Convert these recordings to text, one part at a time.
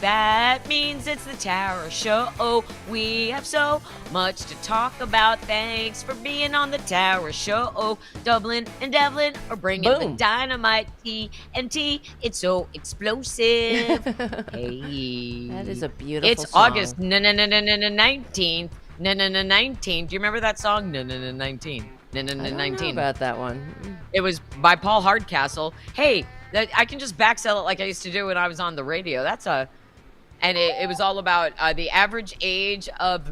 That means it's the Tower Show. We have so much to talk about. Thanks for being on the Tower Show. Dublin and Devlin are bringing the dynamite TNT. It's so explosive. Hey. That is a beautiful It's song. August 19th. 19. Do you remember that song? 19. I don't know about that one. It was by Paul Hardcastle. Hey, I can just back sell it like I used to do when I was on the radio. And it was all about the average age of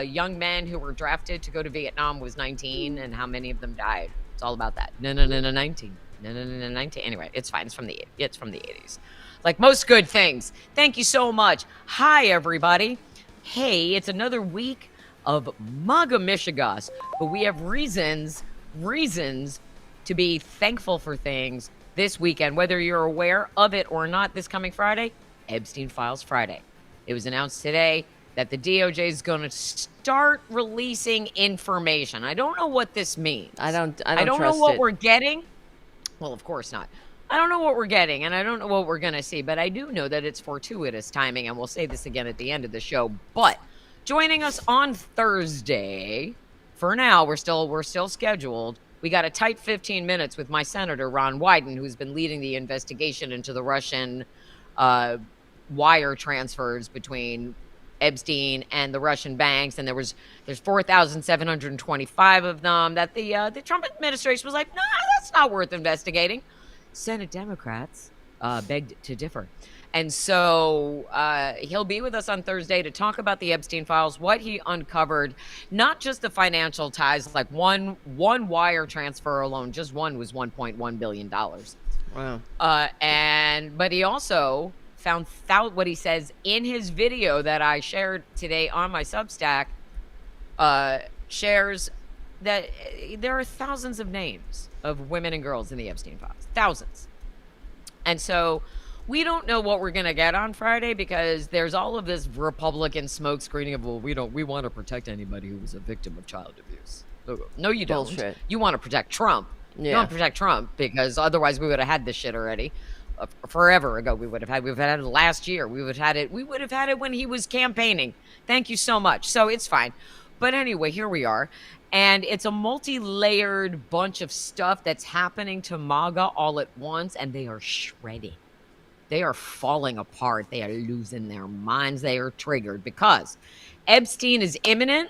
young men who were drafted to go to Vietnam was 19, and how many of them died. It's all about that. 19. Anyway, it's fine. It's from the 80s. Like most good things. Thank you so much. Hi, everybody. Hey, it's another week of MAGA Michigas, but we have reasons to be thankful for things this weekend, whether you're aware of it or not. This coming Friday, Epstein Files Friday. It was announced today that the DOJ is going to start releasing information. I don't know what this means. I don't know what we're getting. Well, of course not. I don't know what we're getting, and I don't know what we're going to see, but I do know that it's fortuitous timing, and we'll say this again at the end of the show. But joining us on Thursday, for now, we're still scheduled. We got a tight 15 minutes with my Senator, Ron Wyden, who's been leading the investigation into the Russian wire transfers between Epstein and the Russian banks. And there's 4,725 of them that the Trump administration was like, nah, that's not worth investigating. Senate Democrats begged to differ. And so he'll be with us on Thursday to talk about the Epstein files, what he uncovered, not just the financial ties, like one wire transfer alone, just one was $1.1 billion. Wow. But he also found out what he says in his video that I shared today on my Substack, shares that there are thousands of names of women and girls in the Epstein files. Thousands. And so we don't know what we're going to get on Friday because there's all of this Republican smoke screening of, well, we want to protect anybody who was a victim of child abuse. No, you don't. Bullshit. You want to protect Trump. Yeah. You want to protect Trump because otherwise we would have had this shit already. Forever ago, we would have had it last year. We would have had it when he was campaigning. Thank you so much. So it's fine. But anyway, here we are. And it's a multi-layered bunch of stuff that's happening to MAGA all at once, and they are shredding. They are falling apart. They are losing their minds. They are triggered because Epstein is imminent.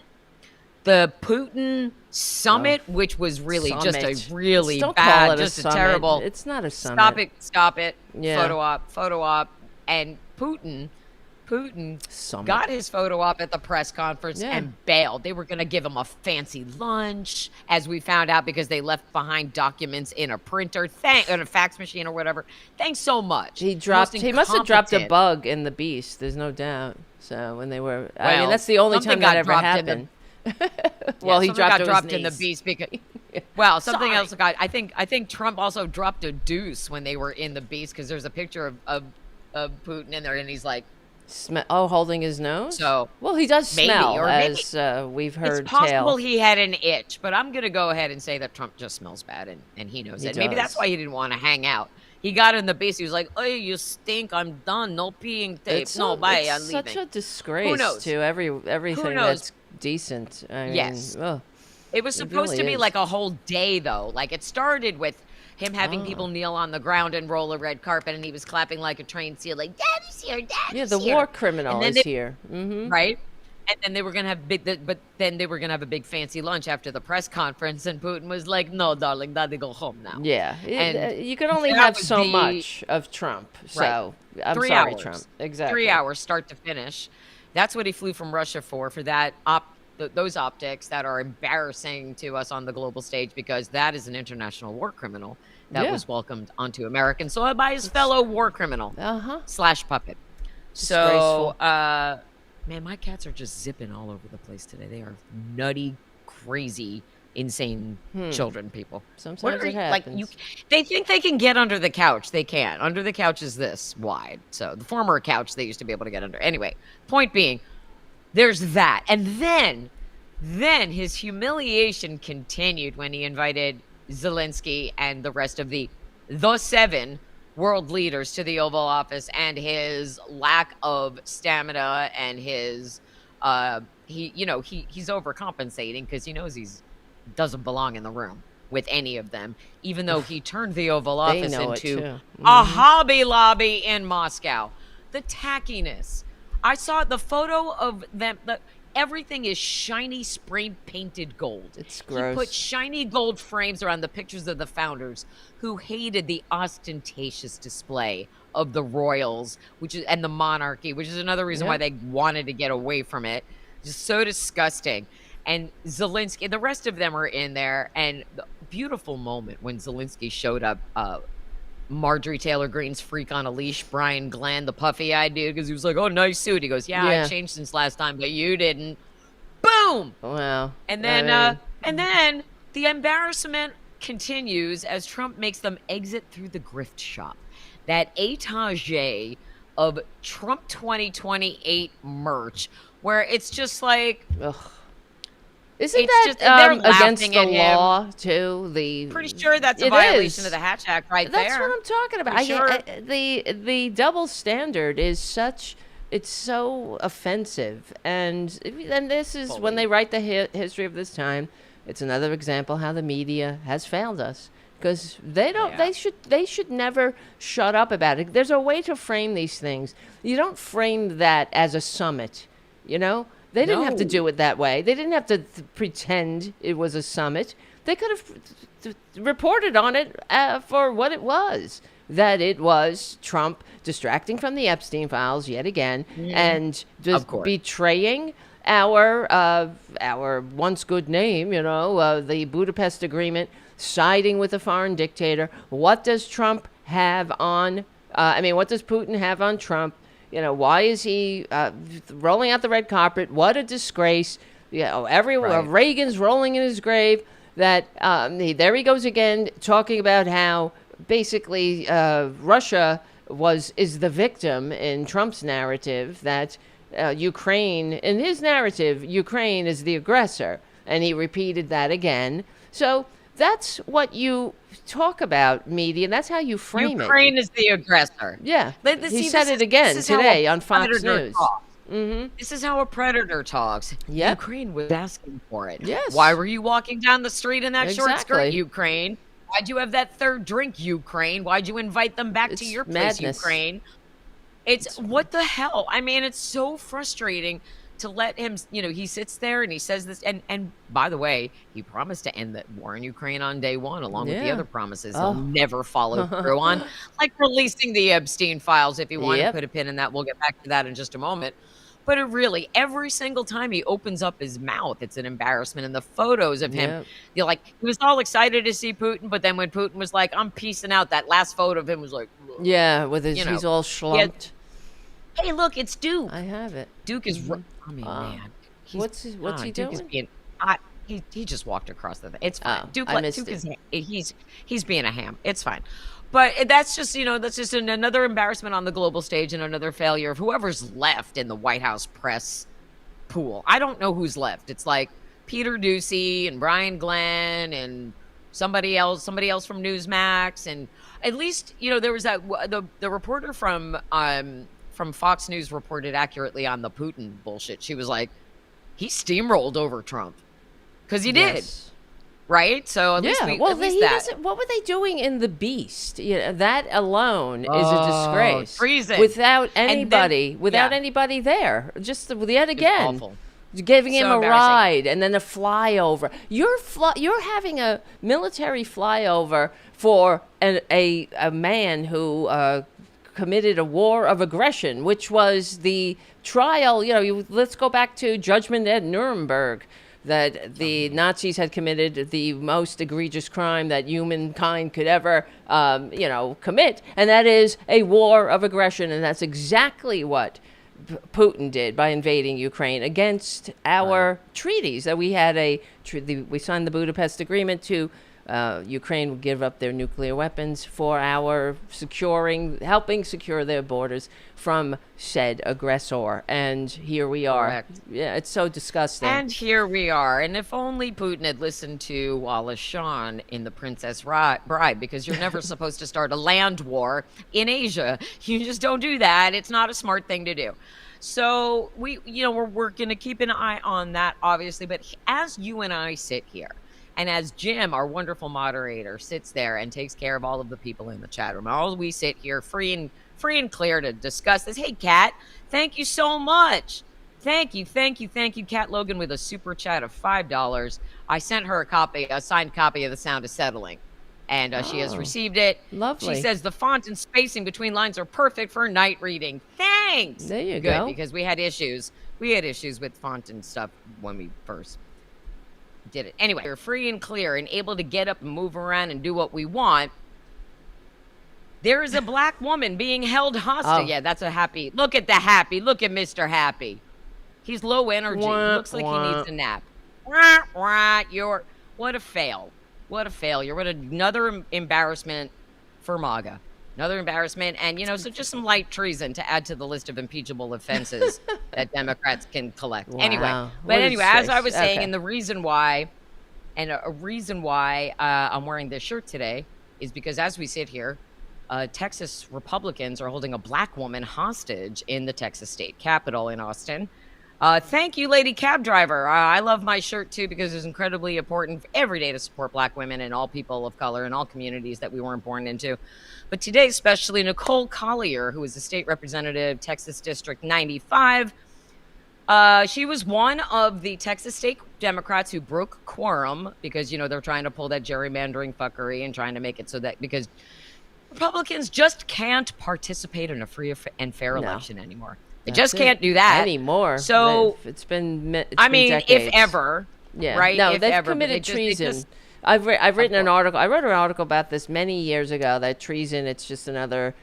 The Putin summit, which was really just a really bad, just a terrible. It's not a summit. Stop it. Yeah. Photo op. And Putin got his photo op at the press conference and bailed. They were going to give him a fancy lunch, as we found out, because they left behind documents in a printer, in a fax machine or whatever. Thanks so much. He must have dropped a bug in the beast. There's no doubt. So when they were, I mean, that's the only time that ever happened. Well, he dropped in the beast because. Well, something else got. I think Trump also dropped a deuce when they were in the beast because there's a picture of Putin in there and he's like. Holding his nose? So, well, he does smell, as we've heard. It's possible he had an itch, but I'm going to go ahead and say that Trump just smells bad, and he knows it. Maybe that's why he didn't want to hang out. He got in the beast. He was like, "Oh, you stink. I'm done. No peeing tape. Bye. I'm leaving." It's such a disgrace to everything that's decent. Yes. It was supposed to be like a whole day, though. Like, it started with him having people kneel on the ground and roll a red carpet, and he was clapping like a trained seal, like, Daddy's here, Daddy's here. Yeah, the war criminal is here. Mm-hmm. Right? And then they were going to have a big fancy lunch after the press conference, and Putin was like, "No, darling, Daddy, go home now." Yeah. You can only have so much of Trump. So, right. I'm sorry, Trump. Exactly. 3 hours, start to finish. That's what he flew from Russia for that those optics that are embarrassing to us on the global stage, because that is an international war criminal that was welcomed onto American soil by his fellow war criminal / puppet. So, man, my cats are just zipping all over the place today. They are nutty, crazy, insane children, people. Sometimes it happens. They think they can get under the couch. They can't. Under the couch is this wide. So the former couch they used to be able to get under. Anyway, point being, there's that. And then his humiliation continued when he invited Zelensky and the rest of the seven world leaders to the Oval Office, and his lack of stamina and his he's overcompensating because he knows he's doesn't belong in the room with any of them, even though he turned the Oval Office into a Hobby Lobby in Moscow. The tackiness. I saw the photo of them. Everything is shiny spray painted gold. It's gross. He put shiny gold frames around the pictures of the founders who hated the ostentatious display of the royals, and the monarchy, which is another reason why they wanted to get away from it. Just so disgusting. And Zelensky, the rest of them are in there, and the beautiful moment when Zelensky showed up, Marjorie Taylor Greene's freak on a leash, Brian Glenn, the puffy-eyed dude, because he was like, "Oh, nice suit." He goes, "Yeah, I changed since last time, but you didn't." Boom. Wow. And then the embarrassment continues as Trump makes them exit through the grift shop. That étage of Trump 2028 merch, where it's just like, ugh. Isn't that against the law too? Pretty sure that's a violation of the Hatch Act there. That's what I'm talking about. The double standard is it's so offensive, and this is when they write the history of this time. It's another example how the media has failed us, because they don't. Yeah. They should never shut up about it. There's a way to frame these things. You don't frame that as a summit, you know. They didn't have to do it that way. They didn't have to pretend it was a summit. They could have reported on it for what it was, that it was Trump distracting from the Epstein files yet again, and just betraying our once good name, the Budapest Agreement, siding with a foreign dictator. What does Trump have on, what does Putin have on Trump? Why is he rolling out the red carpet? What a disgrace. Reagan's rolling in his grave. There he goes again, talking about how basically Russia is the victim in Trump's narrative, that Ukraine, in his narrative, Ukraine is the aggressor. And he repeated that again. So that's what you talk about, media. That's how you frame it. Ukraine is the aggressor. Yeah. He said it again today on Fox News. Mm-hmm. This is how a predator talks. Yep. Ukraine was asking for it. Yes. Why were you walking down the street in that short skirt, Ukraine? Why'd you have that third drink, Ukraine? Why'd you invite them back to your place, Ukraine? It's what the hell? It's so frustrating to let him, he sits there and he says this. And by the way, he promised to end the war in Ukraine on day one, along with the other promises he'll never follow through on, like releasing the Epstein files. If you want to put a pin in that, we'll get back to that in just a moment. But every single time he opens up his mouth, it's an embarrassment. And the photos of him, he was all excited to see Putin. But then when Putin was like, "I'm peacing out," that last photo of him was like, with his, he's all slumped. Hey, look, it's Duke. I have it. Duke is, man. What's he doing? Duke is being, he just walked across the thing. It's fine. Duke is, he's being a ham. It's fine. But that's just, another embarrassment on the global stage and another failure of whoever's left in the White House press pool. I don't know who's left. It's like Peter Doocy and Brian Glenn and somebody else from Newsmax. And at least, there was that, the reporter from Fox News reported accurately on the Putin bullshit. She was like, he steamrolled over Trump. Because he did. Right? So at least that. What were they doing in The Beast? That alone is a disgrace. Treason. Without anybody there. Just yet again. Awful. Giving him a ride and then a flyover. You're having a military flyover for a man who committed a war of aggression, which was the trial. Let's go back to Judgment at Nuremberg, that the Nazis had committed the most egregious crime that humankind could ever, commit, and that is a war of aggression, and that's exactly what Putin did by invading Ukraine against our treaties. That we had we signed the Budapest Agreement to Ukraine would give up their nuclear weapons for our helping secure their borders from said aggressor. And here we are. Correct. Yeah, it's so disgusting. And here we are. And if only Putin had listened to Wallace Shawn in The Princess Bride, because you're never supposed to start a land war in Asia. You just don't do that. It's not a smart thing to do. So we're going to keep an eye on that, obviously. But as you and I sit here, and as Jim, our wonderful moderator, sits there and takes care of all of the people in the chat room, all we sit here free and clear to discuss this. Hey, Kat, thank you so much. Thank you, Kat Logan, with a super chat of $5. I sent her a signed copy of The Sound of Settling, and she has received it. Lovely. She says the font and spacing between lines are perfect for night reading. Thanks. There you go. Because we had issues. We had issues with font and stuff when we first did it. Anyway, we're free and clear and able to get up and move around and do what we want. There is a black woman being held hostage. Yeah, that's a happy. Look at Mr. Happy. He's low energy. He looks like he needs a nap. What a fail. What a failure. What another embarrassment for MAGA. Another embarrassment. And, so just some light treason to add to the list of impeachable offenses that Democrats can collect. Wow. Anyway, as I was saying, and the reason why, I'm wearing this shirt today is because as we sit here, Texas Republicans are holding a black woman hostage in the Texas state capitol in Austin. Thank you, lady cab driver. I love my shirt, too, because it's incredibly important every day to support black women and all people of color and all communities that we weren't born into. But today, especially Nicole Collier, who is the state representative, Texas District 95. She was one of the Texas state Democrats who broke quorum because, they're trying to pull that gerrymandering fuckery and trying to make it so that because Republicans just can't participate in a free and fair election anymore. They just can't do that anymore. So it's been decades. if ever, right? No, if they've ever, committed treason. I've written an article. I wrote an article about this many years ago. That treason, it's just another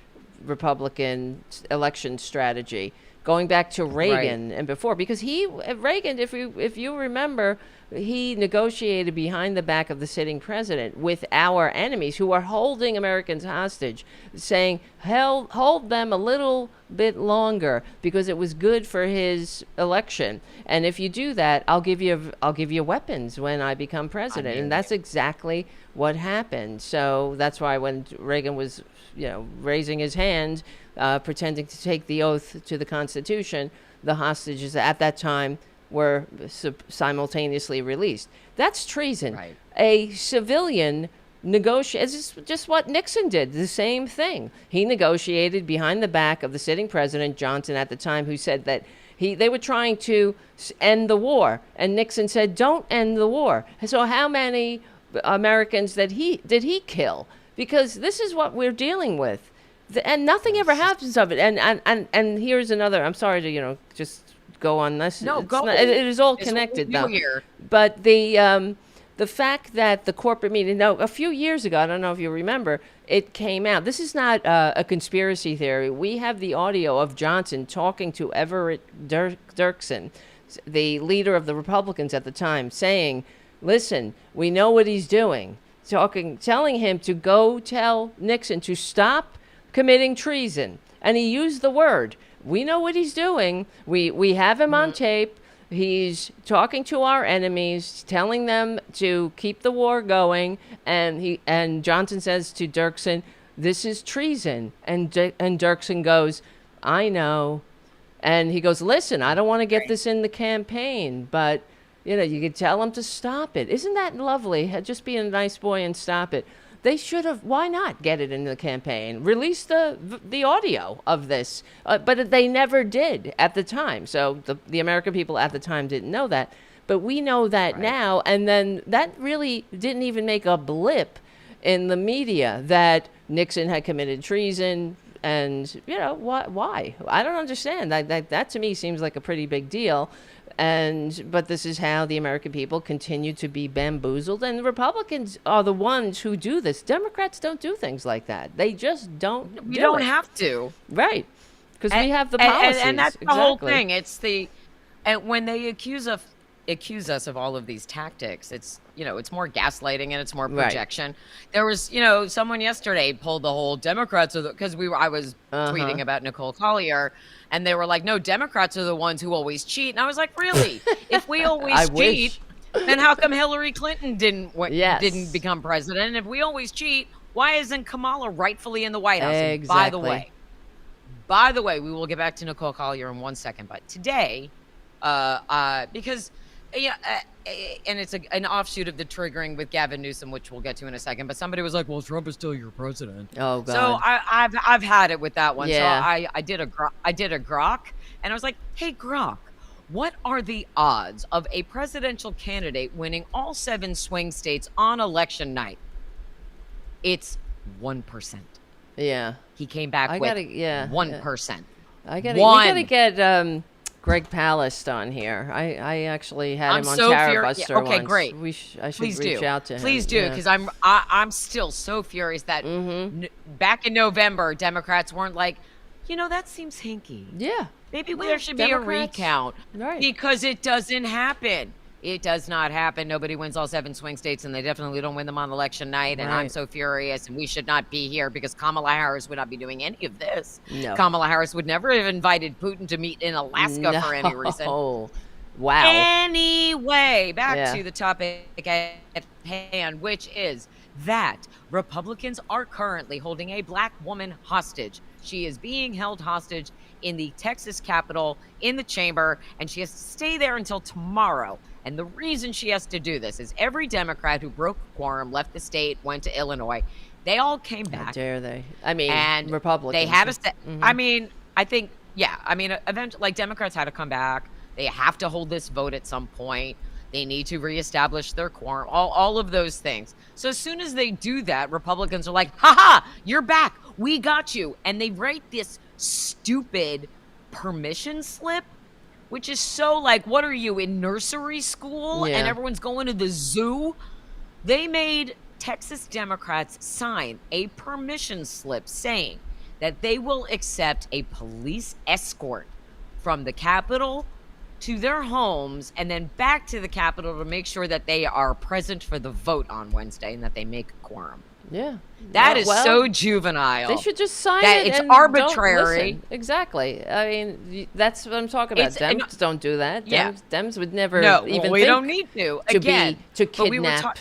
Republican election strategy, going back to Reagan and before. Because Reagan, if you remember, he negotiated behind the back of the sitting president with our enemies who are holding Americans hostage, saying hold them a little bit longer because it was good for his election, and if you do that, I'll give you weapons when I become president. And that's exactly what happened. So that's why when Reagan was raising his hand, pretending to take the oath to the Constitution, the hostages at that time were simultaneously released. That's treason. Right. A civilian it's just what Nixon did, the same thing. He negotiated behind the back of the sitting president, Johnson at the time, who said that they were trying to end the war, and Nixon said, don't end the war. So how many Americans did he kill? Because this is what we're dealing with. And nothing ever happens of it. And here's another, I'm sorry to, just go on this. No, go. It is all connected, though. Here. But the fact that the corporate media, a few years ago, I don't know if you remember, it came out. This is not a conspiracy theory. We have the audio of Johnson talking to Everett Dirksen, the leader of the Republicans at the time, saying, listen, we know what he's doing. Telling him to go tell Nixon to stop committing treason. And he used the word. We know what he's doing. We have him on tape. He's talking to our enemies, telling them to keep the war going, and Johnson says to Dirksen, "This is treason." And Dirksen goes, "I know," and he goes, "Listen, I don't want to get this in the campaign, but you could tell him to stop it. Isn't that lovely? Just be a nice boy and stop it." They should have. Why not get it in the campaign? Release the audio of this, but they never did at the time. So the American people at the time didn't know that, but we know that now. And then that really didn't even make a blip in the media that Nixon had committed treason. And why? I don't understand. That to me seems like a pretty big deal. But this is how the American people continue to be bamboozled, and the Republicans are the ones who do this. Democrats don't do things like that. They just don't. We don't have to, right? Because we have the policies, and that's the whole thing. It's and when they accuse us of all of these tactics, it's it's more gaslighting and it's more projection. Right. There was, someone yesterday pulled the whole Democrats are because I was tweeting about Nicole Collier, and they were like, no, Democrats are the ones who always cheat. And I was like, really? If we always cheat, then how come Hillary Clinton didn't become president? And if we always cheat, why isn't Kamala rightfully in the White House? Exactly. By the way, we will get back to Nicole Collier in 1 second, but today, because and it's an offshoot of the triggering with Gavin Newsom, which we'll get to in a second. But somebody was like, "Well, Trump is still your president." Oh God! So I've had it with that one. Yeah. So I did a grok, and I was like, "Hey, Grok, what are the odds of a presidential candidate winning all 7 swing states on election night?" It's 1%. Yeah. He came back with 1%. We gotta get Greg Palast on here. I actually had him on Tara Buster once. Okay, great. I should reach out to him. Please do, because I'm still so furious that back in November, Democrats weren't like, that seems hinky. Yeah. Maybe there should be a recount. Right. Because it doesn't happen. It does not happen. Nobody wins all 7 swing states, and they definitely don't win them on election night. And I'm so furious, and we should not be here because Kamala Harris would not be doing any of this. No. Kamala Harris would never have invited Putin to meet in Alaska for any reason. Oh, wow. Anyway, back to the topic at hand, which is that Republicans are currently holding a black woman hostage. She is being held hostage in the Texas Capitol in the chamber, and she has to stay there until tomorrow. And the reason she has to do this is every Democrat who broke quorum, left the state, went to Illinois, they all came back. How dare they? I mean, and Republicans. They had to I mean, I think, eventually, like, Democrats had to come back. They have to hold this vote at some point. They need to reestablish their quorum, all of those things. So as soon as they do that, Republicans are like, ha, you're back. We got you. And they write this stupid permission slip, which is so like, what are you, in nursery school? Yeah. And everyone's going to the zoo? They made Texas Democrats sign a permission slip saying that they will accept a police escort from the Capitol to their homes and then back to the Capitol to make sure that they are present for the vote on Wednesday and that they make a quorum. Yeah. That is so juvenile. They should just sign that it. It's arbitrary. Exactly. I mean, that's what I'm talking about. Dems don't do that. Dems would never even we think don't need to. Again, to kidnap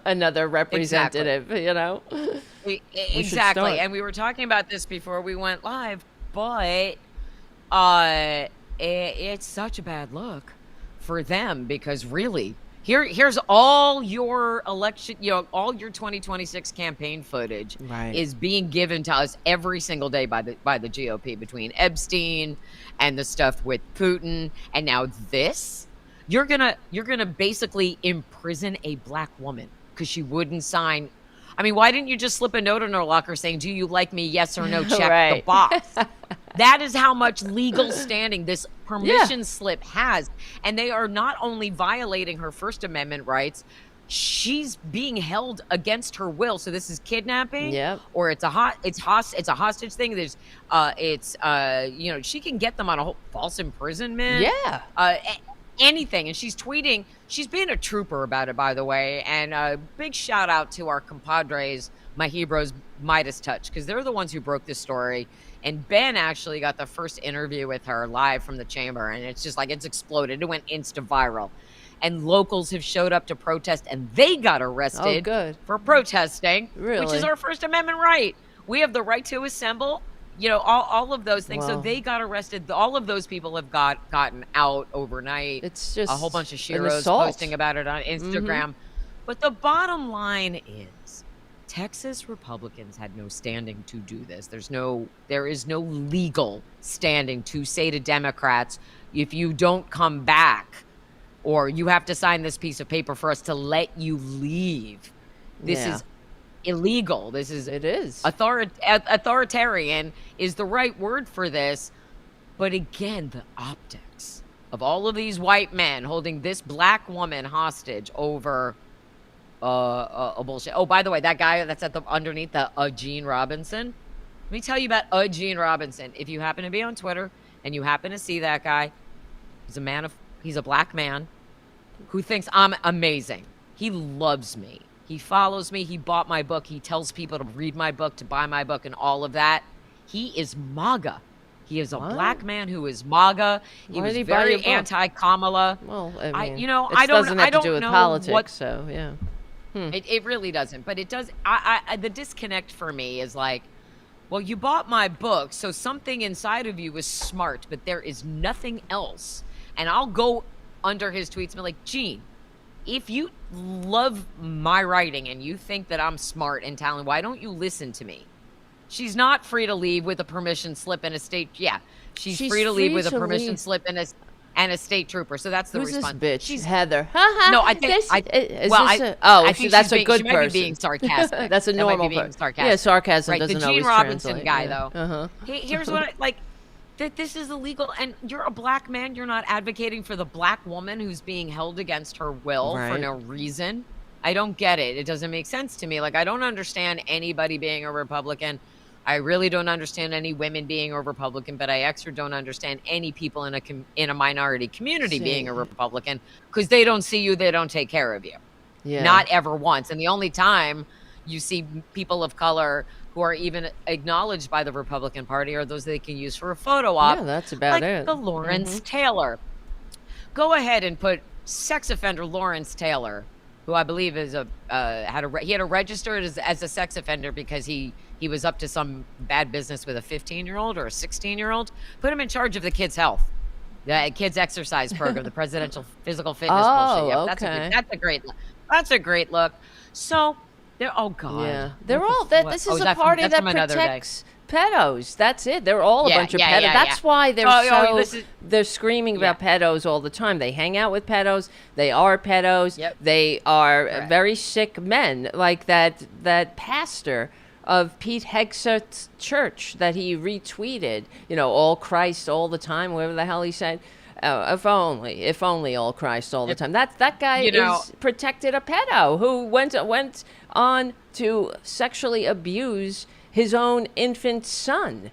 another representative, Exactly. And we were talking about this before we went live, but it's such a bad look for them because really, here's all your election, all your 2026 campaign footage is being given to us every single day by the GOP between Epstein and the stuff with Putin, and now this. You're gonna basically imprison a black woman because she wouldn't sign. I mean, why didn't you just slip a note in her locker saying, "Do you like me? Yes or no? Check the box." That is how much legal standing this permission slip has. And they are not only violating her First Amendment rights, she's being held against her will. So this is kidnapping, or it's a hostage thing. There's she can get them on a whole false imprisonment. Anything. And she's tweeting. She's being a trooper about it, by the way. And a big shout out to our compadres, my Hebrews, Midas Touch, because they're the ones who broke this story. And Ben actually got the first interview with her live from the chamber. And it's just like, it's exploded. It went Insta viral. And locals have showed up to protest, and they got arrested for protesting, which is our First Amendment right. We have the right to assemble, all of those things. Wow. So they got arrested. All of those people have gotten out overnight. It's just a whole bunch of sheroes posting about it on Instagram. But the bottom line is, Texas Republicans had no standing to do this. There is no legal standing to say to Democrats, if you don't come back, or you have to sign this piece of paper for us to let you leave. This is illegal. It is. Authoritarian is the right word for this. But again, the optics of all of these white men holding this black woman hostage over a bullshit. Oh, by the way, that guy that's underneath the Gene Robinson. Let me tell you about Gene Robinson. If you happen to be on Twitter and you happen to see that guy, he's a black man who thinks I'm amazing. He loves me. He follows me. He bought my book. He tells people to read my book, to buy my book, and all of that. He is MAGA. He is a black man who is MAGA. He was very anti-Kamala. Well, I mean, I don't doesn't have to do with politics, so yeah. It really doesn't, but it does. The disconnect for me is like, well, you bought my book, so something inside of you is smart, but there is nothing else. And I'll go under his tweets and be like, Gene, if you love my writing and you think that I'm smart and talented, why don't you listen to me? She's not free to leave with a permission slip and a state. Yeah, she's free to leave with a permission slip and a state trooper. So that's the response. Who's this bitch? She's Heather. No, I think. I think that's a good she person. might be being sarcastic. That's a normal person. Yeah, sarcasm right, doesn't always translate. The Gene Robinson guy, yeah. though. Here's what I like. That this is illegal, and you're a black man. You're not advocating for the black woman who's being held against her will for no reason. I don't get it. It doesn't make sense to me. Like, I don't understand anybody being a Republican. I really don't understand any women being a Republican, but I extra don't understand any people in a minority community being a Republican, because they don't see you, they don't take care of you. Yeah. Not ever once. And the only time you see people of color who are even acknowledged by the Republican Party are those they can use for a photo op. Yeah, that's about it. Like the Lawrence Taylor. Go ahead and put sex offender Lawrence Taylor, who I believe is had a registered as a sex offender because he was up to some bad business with a 15-year-old or a 16-year-old. Put him in charge of the kids' health, the kids' exercise program, the presidential physical fitness bullshit. Yep, okay. That's a great look. So they're they're all that. This is a party that protects pedos. That's it. They're all a bunch of pedos. That's why they're they're screaming about pedos all the time. They hang out with pedos. They are pedos. Yep. They are very sick men, like that pastor of Pete Hegseth's church that he retweeted. All Christ all the time, whatever the hell he said. If only all Christ all the time. That guy is protected a pedo who went on to sexually abuse his own infant son.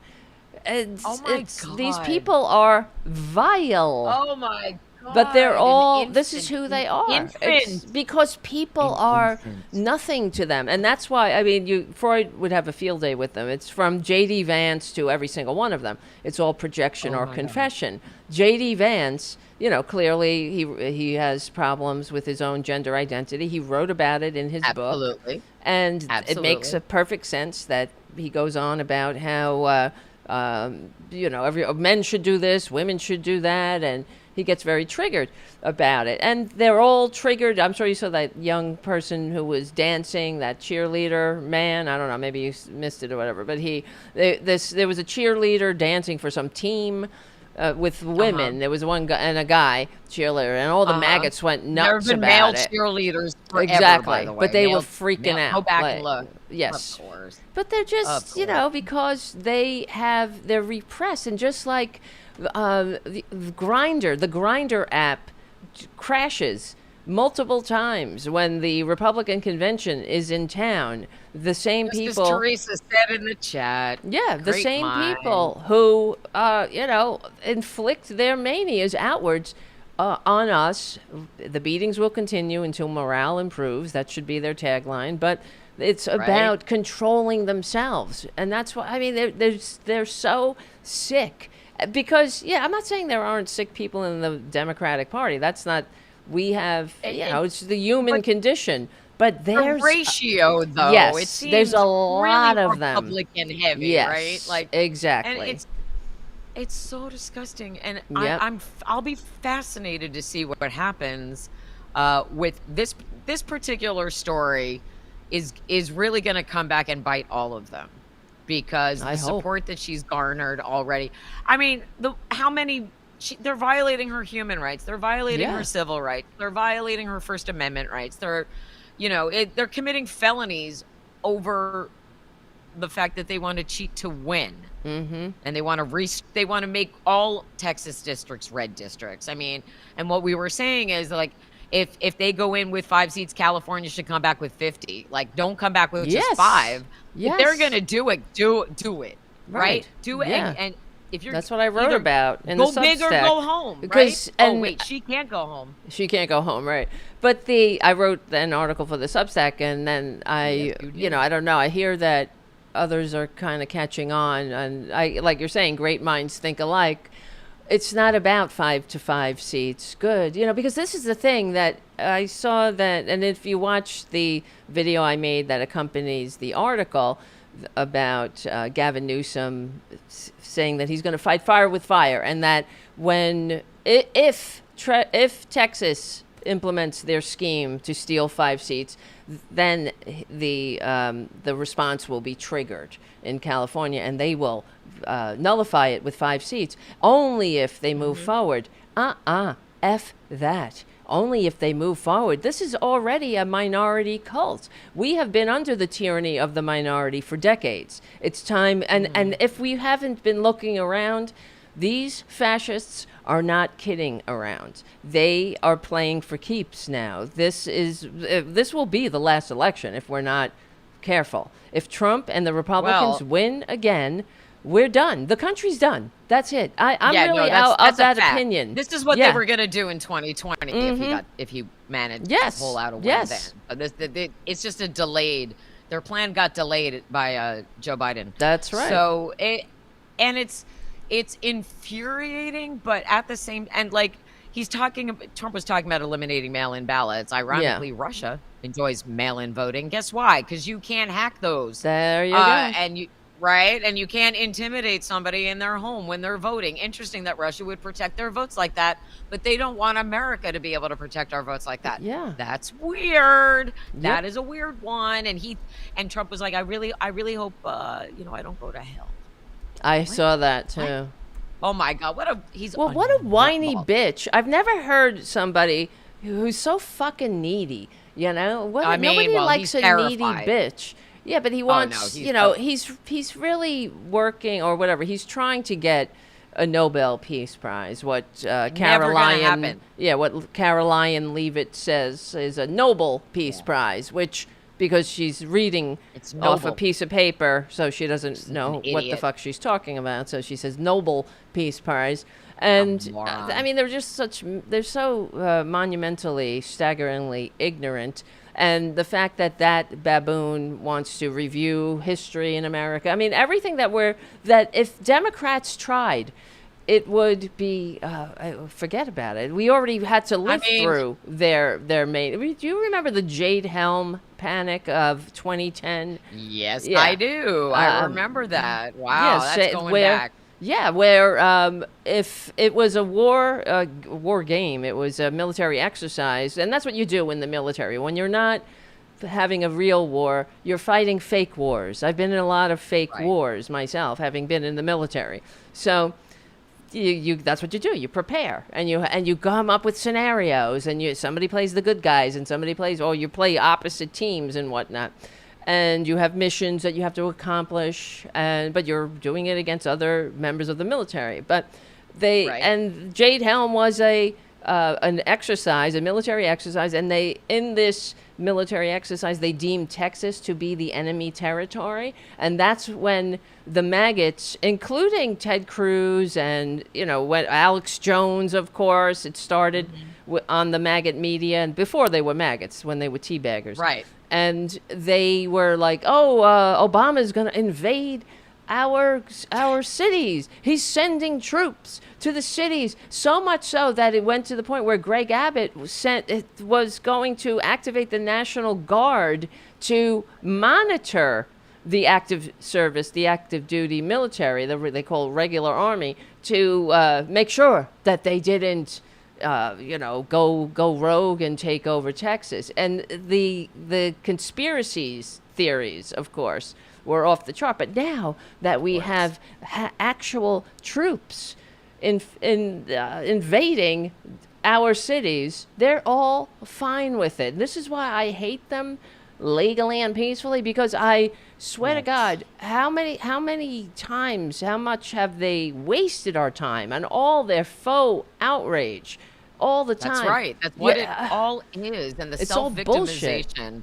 God. These people are vile. Oh my God. But they're all, this is who they are. It's because people are nothing to them. And that's why, Freud would have a field day with them. It's from J.D. Vance to every single one of them. It's all projection or confession. J.D. Vance, clearly he has problems with his own gender identity. He wrote about it in his book. And it makes a perfect sense that he goes on about how, men should do this, women should do that, and he gets very triggered about it. And they're all triggered. I'm sure you saw that young person who was dancing, that cheerleader man. I don't know, maybe you missed it or whatever. But there was a cheerleader dancing for some team with women. There was one guy and a guy cheerleader, and all the maggots went nuts about it. There have been male cheerleaders forever, by the way. But they were freaking out. Go back and look. Yes. Of course. But they're just, because they're repressed. And just like the Grindr app crashes multiple times when the Republican convention is in town. The same people. As Teresa said in the chat. Yeah, the same people who, inflict their manias outwards on us. The beatings will continue until morale improves. That should be their tagline. But it's about controlling themselves, and that's why they're so sick. Because I'm not saying there aren't sick people in the Democratic Party. That's not. We have it's the human condition. But there's the ratio, though. Yes, it seems there's a lot really of them. Republican heavy, yes, right? Like exactly. And it's so disgusting, and I'll be fascinated to see what happens with this particular story. Is really going to come back and bite all of them, because the support that she's garnered already. They're violating her human rights. They're violating her civil rights. They're violating her First Amendment rights. They're committing felonies over the fact that they want to cheat to win. Mm-hmm. And they want to make all Texas districts red districts. And what we were saying is, like, if they go in with 5 seats, California should come back with 50. Like, don't come back with just 5. Yes. If they're going to do it, do it. Right? Do it. if you're, that's what I wrote about in go the big or go home, right? Oh wait, she can't go home. She can't go home, right? But I wrote an article for the Substack, and then I don't know. I hear that others are kind of catching on, and like you're saying, great minds think alike. It's not about 5 to 5 seats. Good, because this is the thing that I saw that, and if you watch the video I made that accompanies the article about Gavin Newsom saying that he's going to fight fire with fire, and that if Texas implements their scheme to steal 5 seats, then the response will be triggered in California, and they will nullify it with 5 seats only if they move forward. F that. Only if they move forward. This is already a minority cult. We have been under the tyranny of the minority for decades. It's time, and if we haven't been looking around, these fascists are not kidding around. They are playing for keeps now. This will be the last election if we're not careful. If Trump and the Republicans win again, we're done. The country's done. That's it. I'm really out of that opinion. This is what they were going to do in 2020 if he managed to pull out a win then. It's just a delayed. Their plan got delayed by Joe Biden. That's right. So it's infuriating, but at the same, and like Trump was talking about eliminating mail-in ballots. Ironically, Russia enjoys mail-in voting. Guess why? Because you can't hack those. There you go. And you can't intimidate somebody in their home when they're voting. Interesting that Russia would protect their votes like that, but they don't want America to be able to protect our votes like that. Yeah. That's weird. That is a weird one. And Trump was like, I really hope I don't go to hell. I saw that too. Oh my God, what a whiny bitch. I've never heard somebody who's so fucking needy, nobody likes a needy bitch. Yeah, but he wants, he's really working or whatever. He's trying to get a Nobel Peace Prize. What Caroline Leavitt says is a Nobel Peace Prize, which because she's reading off a piece of paper, so she doesn't know what the fuck she's talking about. So she says Nobel Peace Prize. And they're so monumentally, staggeringly ignorant. And the fact that baboon wants to review history in America. I mean, everything that if Democrats tried, it would be, forget about it. We already had to live through their main. Do you remember the Jade Helm panic of 2010? Yes, I do. I remember that. Wow, that's going back. Yeah, where if it was a war game, it was a military exercise, and that's what you do in the military. When you're not having a real war, you're fighting fake wars. I've been in a lot of fake wars myself, having been in the military. So you that's what you do. You prepare, and you come up with scenarios, and somebody plays the good guys, and you play opposite teams and whatnot. And you have missions that you have to accomplish, but you're doing it against other members of the military. But and Jade Helm was an exercise, a military exercise, and in this military exercise they deemed Texas to be the enemy territory, and that's when the maggots, including Ted Cruz and when Alex Jones, of course, it started on the maggot media, and before they were maggots, when they were teabaggers, right. And they were like, Obama's going to invade our cities. He's sending troops to the cities, so much so that it went to the point where Greg Abbott was going to activate the National Guard to monitor the active service, the active duty military, they call regular army, to make sure that they didn't go rogue and take over Texas. And the conspiracies theories, of course, were off the chart. But now that we have actual troops invading our cities, they're all fine with it. This is why I hate them legally and peacefully, because I swear to God, how many times, how much have they wasted our time and all their faux outrage all the time? That's right. That's what it all is, and the self-victimization,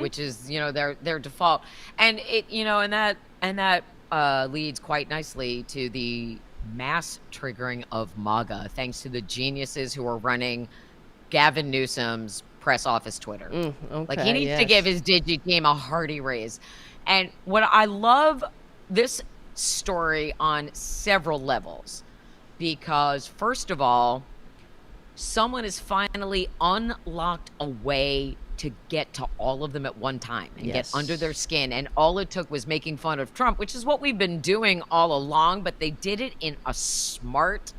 which is their default, and it and that leads quite nicely to the mass triggering of MAGA thanks to the geniuses who are running Gavin Newsom's press office Twitter. Okay, like, he needs to give his Digi team a hearty raise. And what I love this story on several levels, because first of all, someone has finally unlocked a way to get to all of them at one time and get under their skin. And all it took was making fun of Trump, which is what we've been doing all along, but they did it in a smart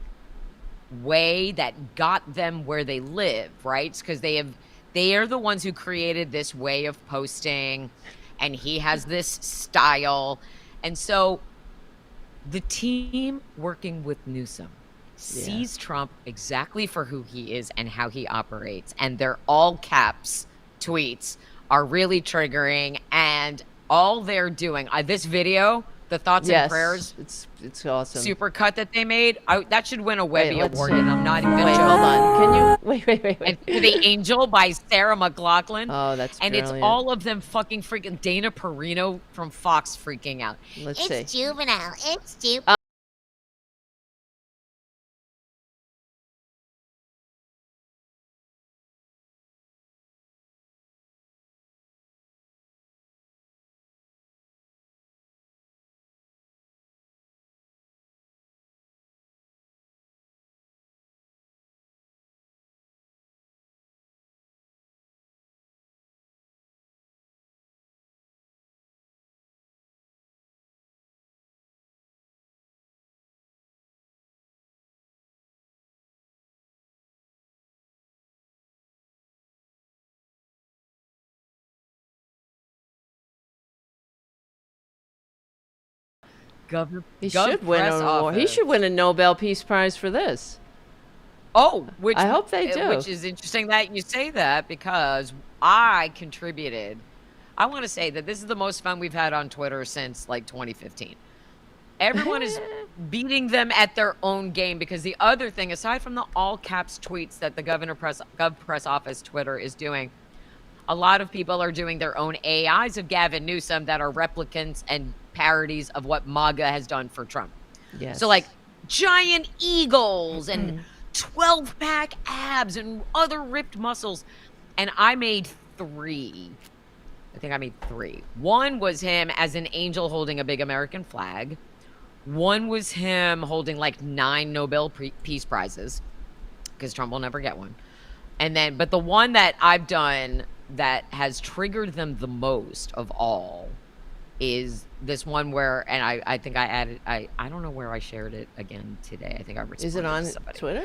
way that got them where they live, right? Because they are the ones who created this way of posting, and he has this style. And so the team working with Newsom sees Trump exactly for who he is and how he operates, and their all caps tweets are really triggering, and all they're doing, this video, the thoughts and prayers, it's awesome, super cut that they made, that should win a Webby Award, and I'm not even hold on, can you wait and The Angel by Sarah McLachlan. Oh, that's and brilliant. It's all of them fucking freaking Dana Perino from Fox freaking out. It's juvenile. It's juvenile. He should win an award. He should win a Nobel Peace Prize for this. Oh, which I hope they do. Which is interesting that you say that, because I contributed. I want to say that this is the most fun we've had on Twitter since like 2015. Everyone is beating them at their own game, because the other thing, aside from the all caps tweets that the Gov Press Office Twitter is doing, a lot of people are doing their own AIs of Gavin Newsom that are replicants and parodies of what MAGA has done for Trump. Yes. So like giant eagles and 12-pack abs and other ripped muscles. And I made 3. I think I made 3. One was him as an angel holding a big American flag. One was him holding like 9 Nobel Peace Prizes, because Trump will never get one. And then, but the one that I've done that has triggered them the most of all is this one where, and I think I added, I don't know where I shared it again today. I think I responded. Is it on to somebody. Twitter?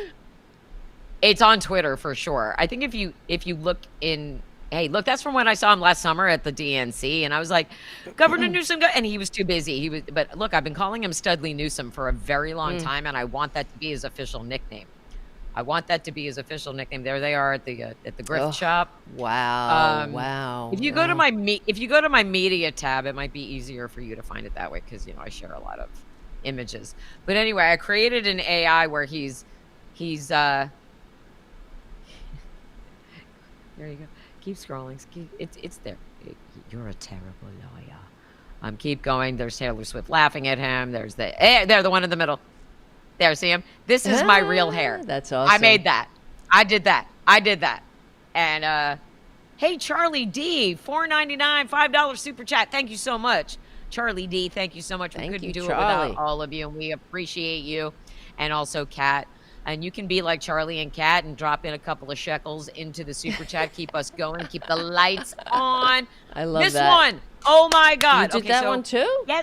It's on Twitter for sure. I think if you look in, hey, look, that's from when I saw him last summer at the DNC, and I was like, Governor Newsom, and he was too busy. But look, I've been calling him Studley Newsom for a very long time, and I want that to be his official nickname. There they are at the grift shop. Wow. Wow. If you go to my media tab, it might be easier for you to find it that way, because I share a lot of images. But anyway, I created an AI where he's there you go. Keep scrolling. It's there. You're a terrible lawyer. Keep going. There's Taylor Swift laughing at him. There's the one in the middle. There, see him? This is my real hair. That's awesome. I made that. I did that. And hey, Charlie D, $4.99, $5 super chat. Thank you so much, Charlie D. Thank you so much. We couldn't do it without all of you, and we appreciate you. And also Kat. And you can be like Charlie and Kat and drop in a couple of shekels into the super chat. Keep us going. Keep the lights on. I love this that. one. Oh my God. You did that one too? Yeah.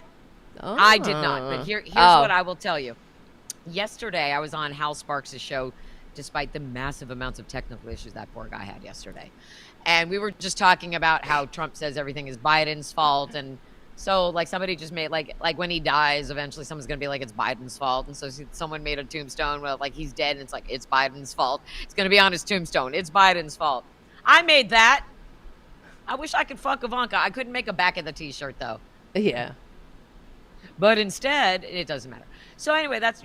Oh. I did not. But here's what I will tell you. Yesterday, I was on Hal Sparks' show, despite the massive amounts of technical issues that poor guy had yesterday. And we were just talking about how Trump says everything is Biden's fault. And so, like, somebody just made, like when he dies, eventually someone's going to be like, it's Biden's fault. And so someone made a tombstone where, like, he's dead, and it's like, it's Biden's fault. It's going to be on his tombstone. It's Biden's fault. I made that. I wish I could fuck Ivanka. I couldn't make a back of the T-shirt, though. Yeah. But instead, it doesn't matter. So anyway, that's,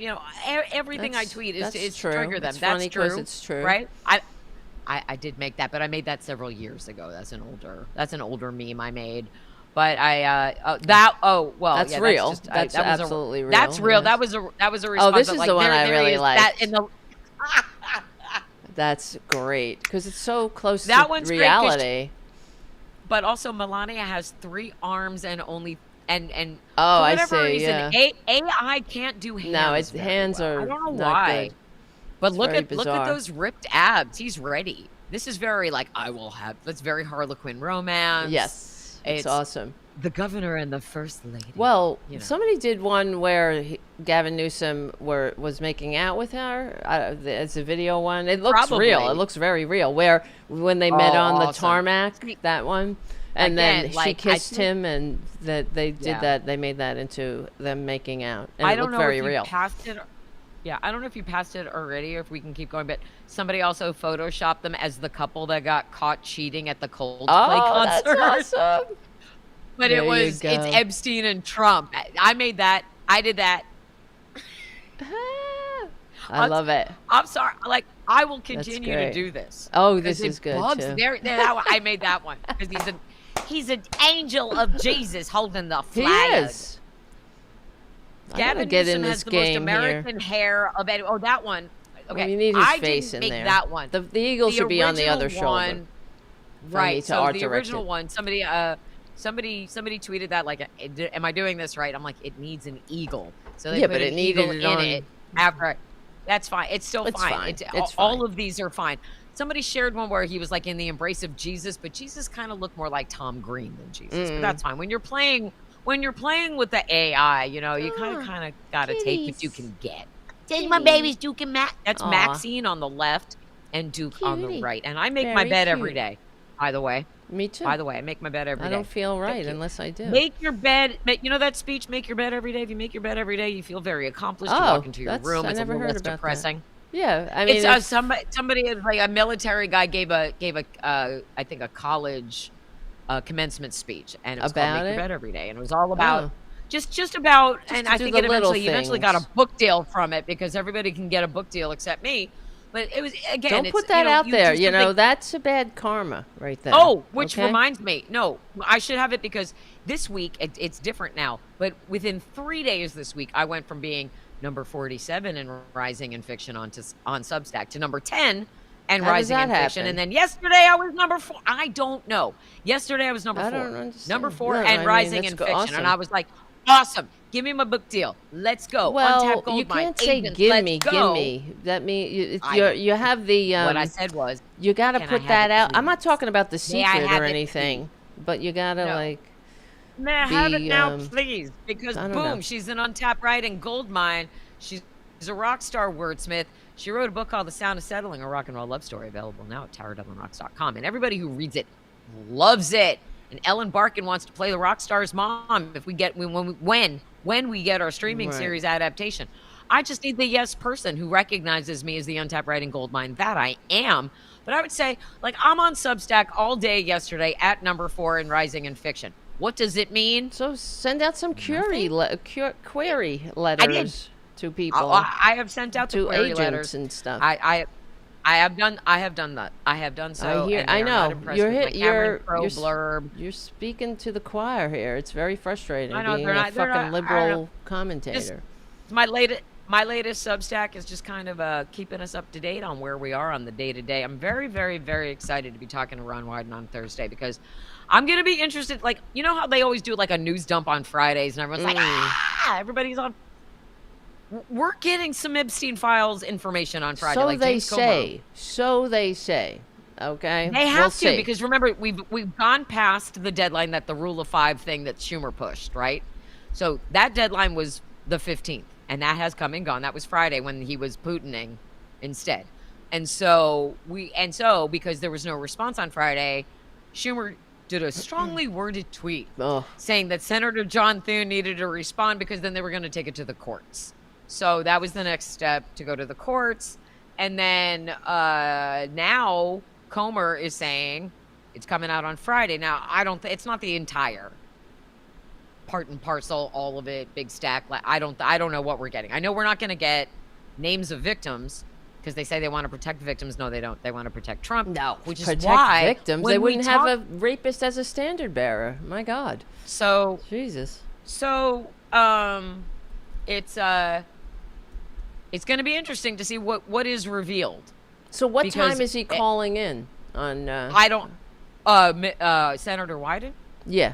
everything I tweet is to trigger them. That's true. It's true. Right? I did make that, but I made that several years ago. That's an older meme I made. But that's real. That's absolutely real. That's real. Yes. That was a response. Oh, this is the one I really like. That's great because it's so close to reality. But also, Melania has 3 arms and only and for whatever reason, AI can't do hands. No, its hands are. I don't know why. Good. But look at bizarre. those ripped abs. He's ready. This is very that's very Harlequin romance. Yes, it's awesome. The governor and the first lady. Well, somebody did one where Gavin Newsom was making out with her. It's a video one. It looks real. It looks very real. Where when they met on the tarmac, that one, and then she kissed him, and that they did that. They made that into them making out, and it looked very real. Yeah, I don't know if you passed it already or if we can keep going, but somebody also photoshopped them as the couple that got caught cheating at the Coldplay concert. That's awesome. But it's Epstein and Trump. I made that. I did that. I love it. I'm sorry. I will continue to do this. Oh, this is good too. I made that one because he's an angel of Jesus holding the flag. He is. Gavin Newsom has the most American hair of any. Oh, that one. Okay, well, you need his face in there. I didn't make that one. The eagle should be on the other shoulder. Right. So the original one, somebody tweeted that am I doing this right? I'm like, it needs an eagle. So they put an eagle in it after. That's fine. It's still fine. It's all of these are fine. Somebody shared one where he was in the embrace of Jesus, but Jesus kind of looked more like Tom Green than Jesus. But that's fine. When you're playing with the AI, you kind of gotta take what you can get. Take my babies, Duke and Matt. That's Maxine on the left and Duke on the right. And I make my bed every day, by the way. Me too. By the way, I make my bed every day. I don't feel right unless I do. Make your bed. That speech, make your bed every day. If you make your bed every day, you feel very accomplished. You walk into your room. It's a little less depressing. Yeah, I mean, it's somebody a military guy gave a I think a college commencement speech, and it was called "Make Your Bed Every Day," and it was all about just about. And I think he eventually got a book deal from it because everybody can get a book deal except me. But it was again. Don't put that out there. That's a bad karma right there. Oh, which reminds me. No, I should have it because this week it's different now. But within 3 days this week, I went from being number 47 in Rising in Fiction on Substack to number 10 and Rising in Fiction. And then yesterday I was number 4. I don't know. Yesterday I was number 4. I don't understand. Number 4 and Rising in Fiction. Awesome. And I was like, awesome. Give me my book deal. Let's go. Well, you can't say gimme. That means you have the. What I said was. You got to put that out. I'm not talking about the secret or anything, but you got to May I have it now, please? Because boom, she's an untapped writing gold mine. She's a rock star wordsmith. She wrote a book called The Sound of Settling, a rock and roll love story, available now at towerdublinrocks.com. And everybody who reads it loves it. And Ellen Barkin wants to play the rock star's mom if we get when we get our streaming series adaptation. I just need the yes person who recognizes me as the untapped writing gold mine that I am. But I would say, I'm on Substack all day yesterday at number 4 in Rising in Fiction. What does it mean? So send out some query letters to people. I have sent out to query agents letters and stuff. I have done that. I have done so. I know. You're blurb. You're speaking to the choir here. It's very frustrating. I know, being a fucking liberal commentator. My latest Substack is just kind of keeping us up to date on where we are on the day to day. I'm very, very, very excited to be talking to Ron Wyden on Thursday because I'm gonna be interested. You know how they always do a news dump on Fridays, and everyone's everybody's on. We're getting some Epstein files information on Friday. So they say. Okay. They have to because remember we've gone past the deadline that the Rule of 5 thing that Schumer pushed, right? So that deadline was the 15th, and that has come and gone. That was Friday when he was Putining instead, and so because there was no response on Friday, Schumer did a strongly worded tweet saying that Senator John Thune needed to respond because then they were going to take it to the courts. So that was the next step to go to the courts. And then now Comer is saying it's coming out on Friday. Now, it's not the entire part and parcel, all of it, big stack. I don't know what we're getting. I know we're not going to get names of victims because they say they want to protect victims. No, they don't. They want to protect Trump. No, which is protect why victims. They wouldn't have a rapist as a standard bearer. My God. So Jesus. So it's going to be interesting to see what is revealed. So what time is he calling in on? I don't. Senator Wyden. Yeah.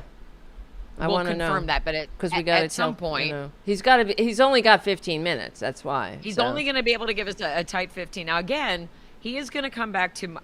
I want to confirm that, but at some point he's only got 15 minutes. That's why he's only going to be able to give us a tight 15. Now again, he is going to come back to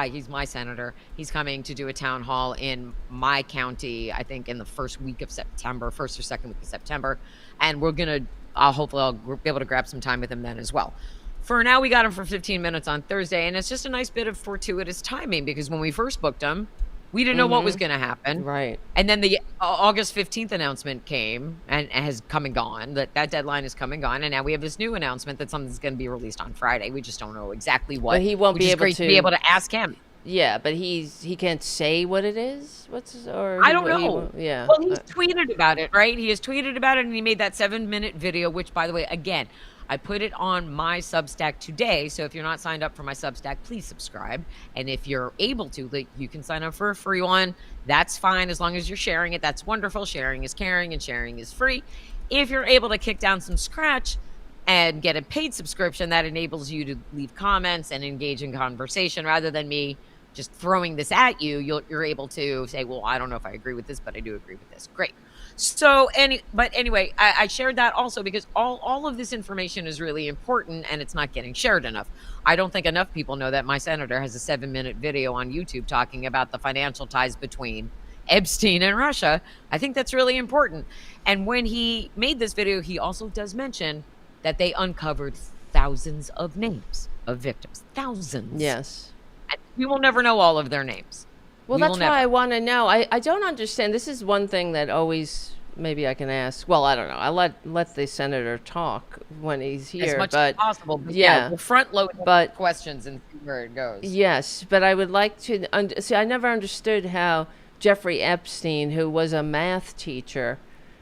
he's my senator. He's coming to do a town hall in my county. I think in the first week of September, first or second week of September, and we're gonna hopefully I'll be able to grab some time with him then as well. For now, we got him for 15 minutes on Thursday, and it's just a nice bit of fortuitous timing because when we first booked him, we didn't know what was going to happen. Right. And then the August 15th announcement came and has come and gone. That deadline is come and gone. And now we have this new announcement that something's going to be released on Friday. We just don't know exactly what. But he won't be able to be able to ask him. Yeah, but he can't say what it is. I don't know. Yeah. Well, he's tweeted about it, right? He has tweeted about it, and he made that 7-minute video, which, by the way, again, I put it on my Substack today, so if you're not signed up for my Substack, please subscribe. And if you're able to, you can sign up for a free one. That's fine as long as you're sharing it. That's wonderful. Sharing is caring, and sharing is free. If you're able to kick down some scratch and get a paid subscription, that enables you to leave comments and engage in conversation rather than me just throwing this at you. You're able to say, well, I don't know if I agree with this, but I do agree with this. Great. So anyway, I shared that also because all of this information is really important and it's not getting shared enough. I don't think enough people know that my senator has a 7-minute video on YouTube talking about the financial ties between Epstein and Russia. I think that's really important. And when he made this video, he also does mention that they uncovered thousands of names of victims. Thousands. Yes. And we will never know all of their names. Well, that's why I want to know. I don't understand. This is one thing that always, maybe I can ask. Well, I don't know. I let the senator talk when he's here. As much as possible. Yeah. We'll front load questions and see where it goes. Yes, but I would like to see. I never understood how Jeffrey Epstein, who was a math teacher,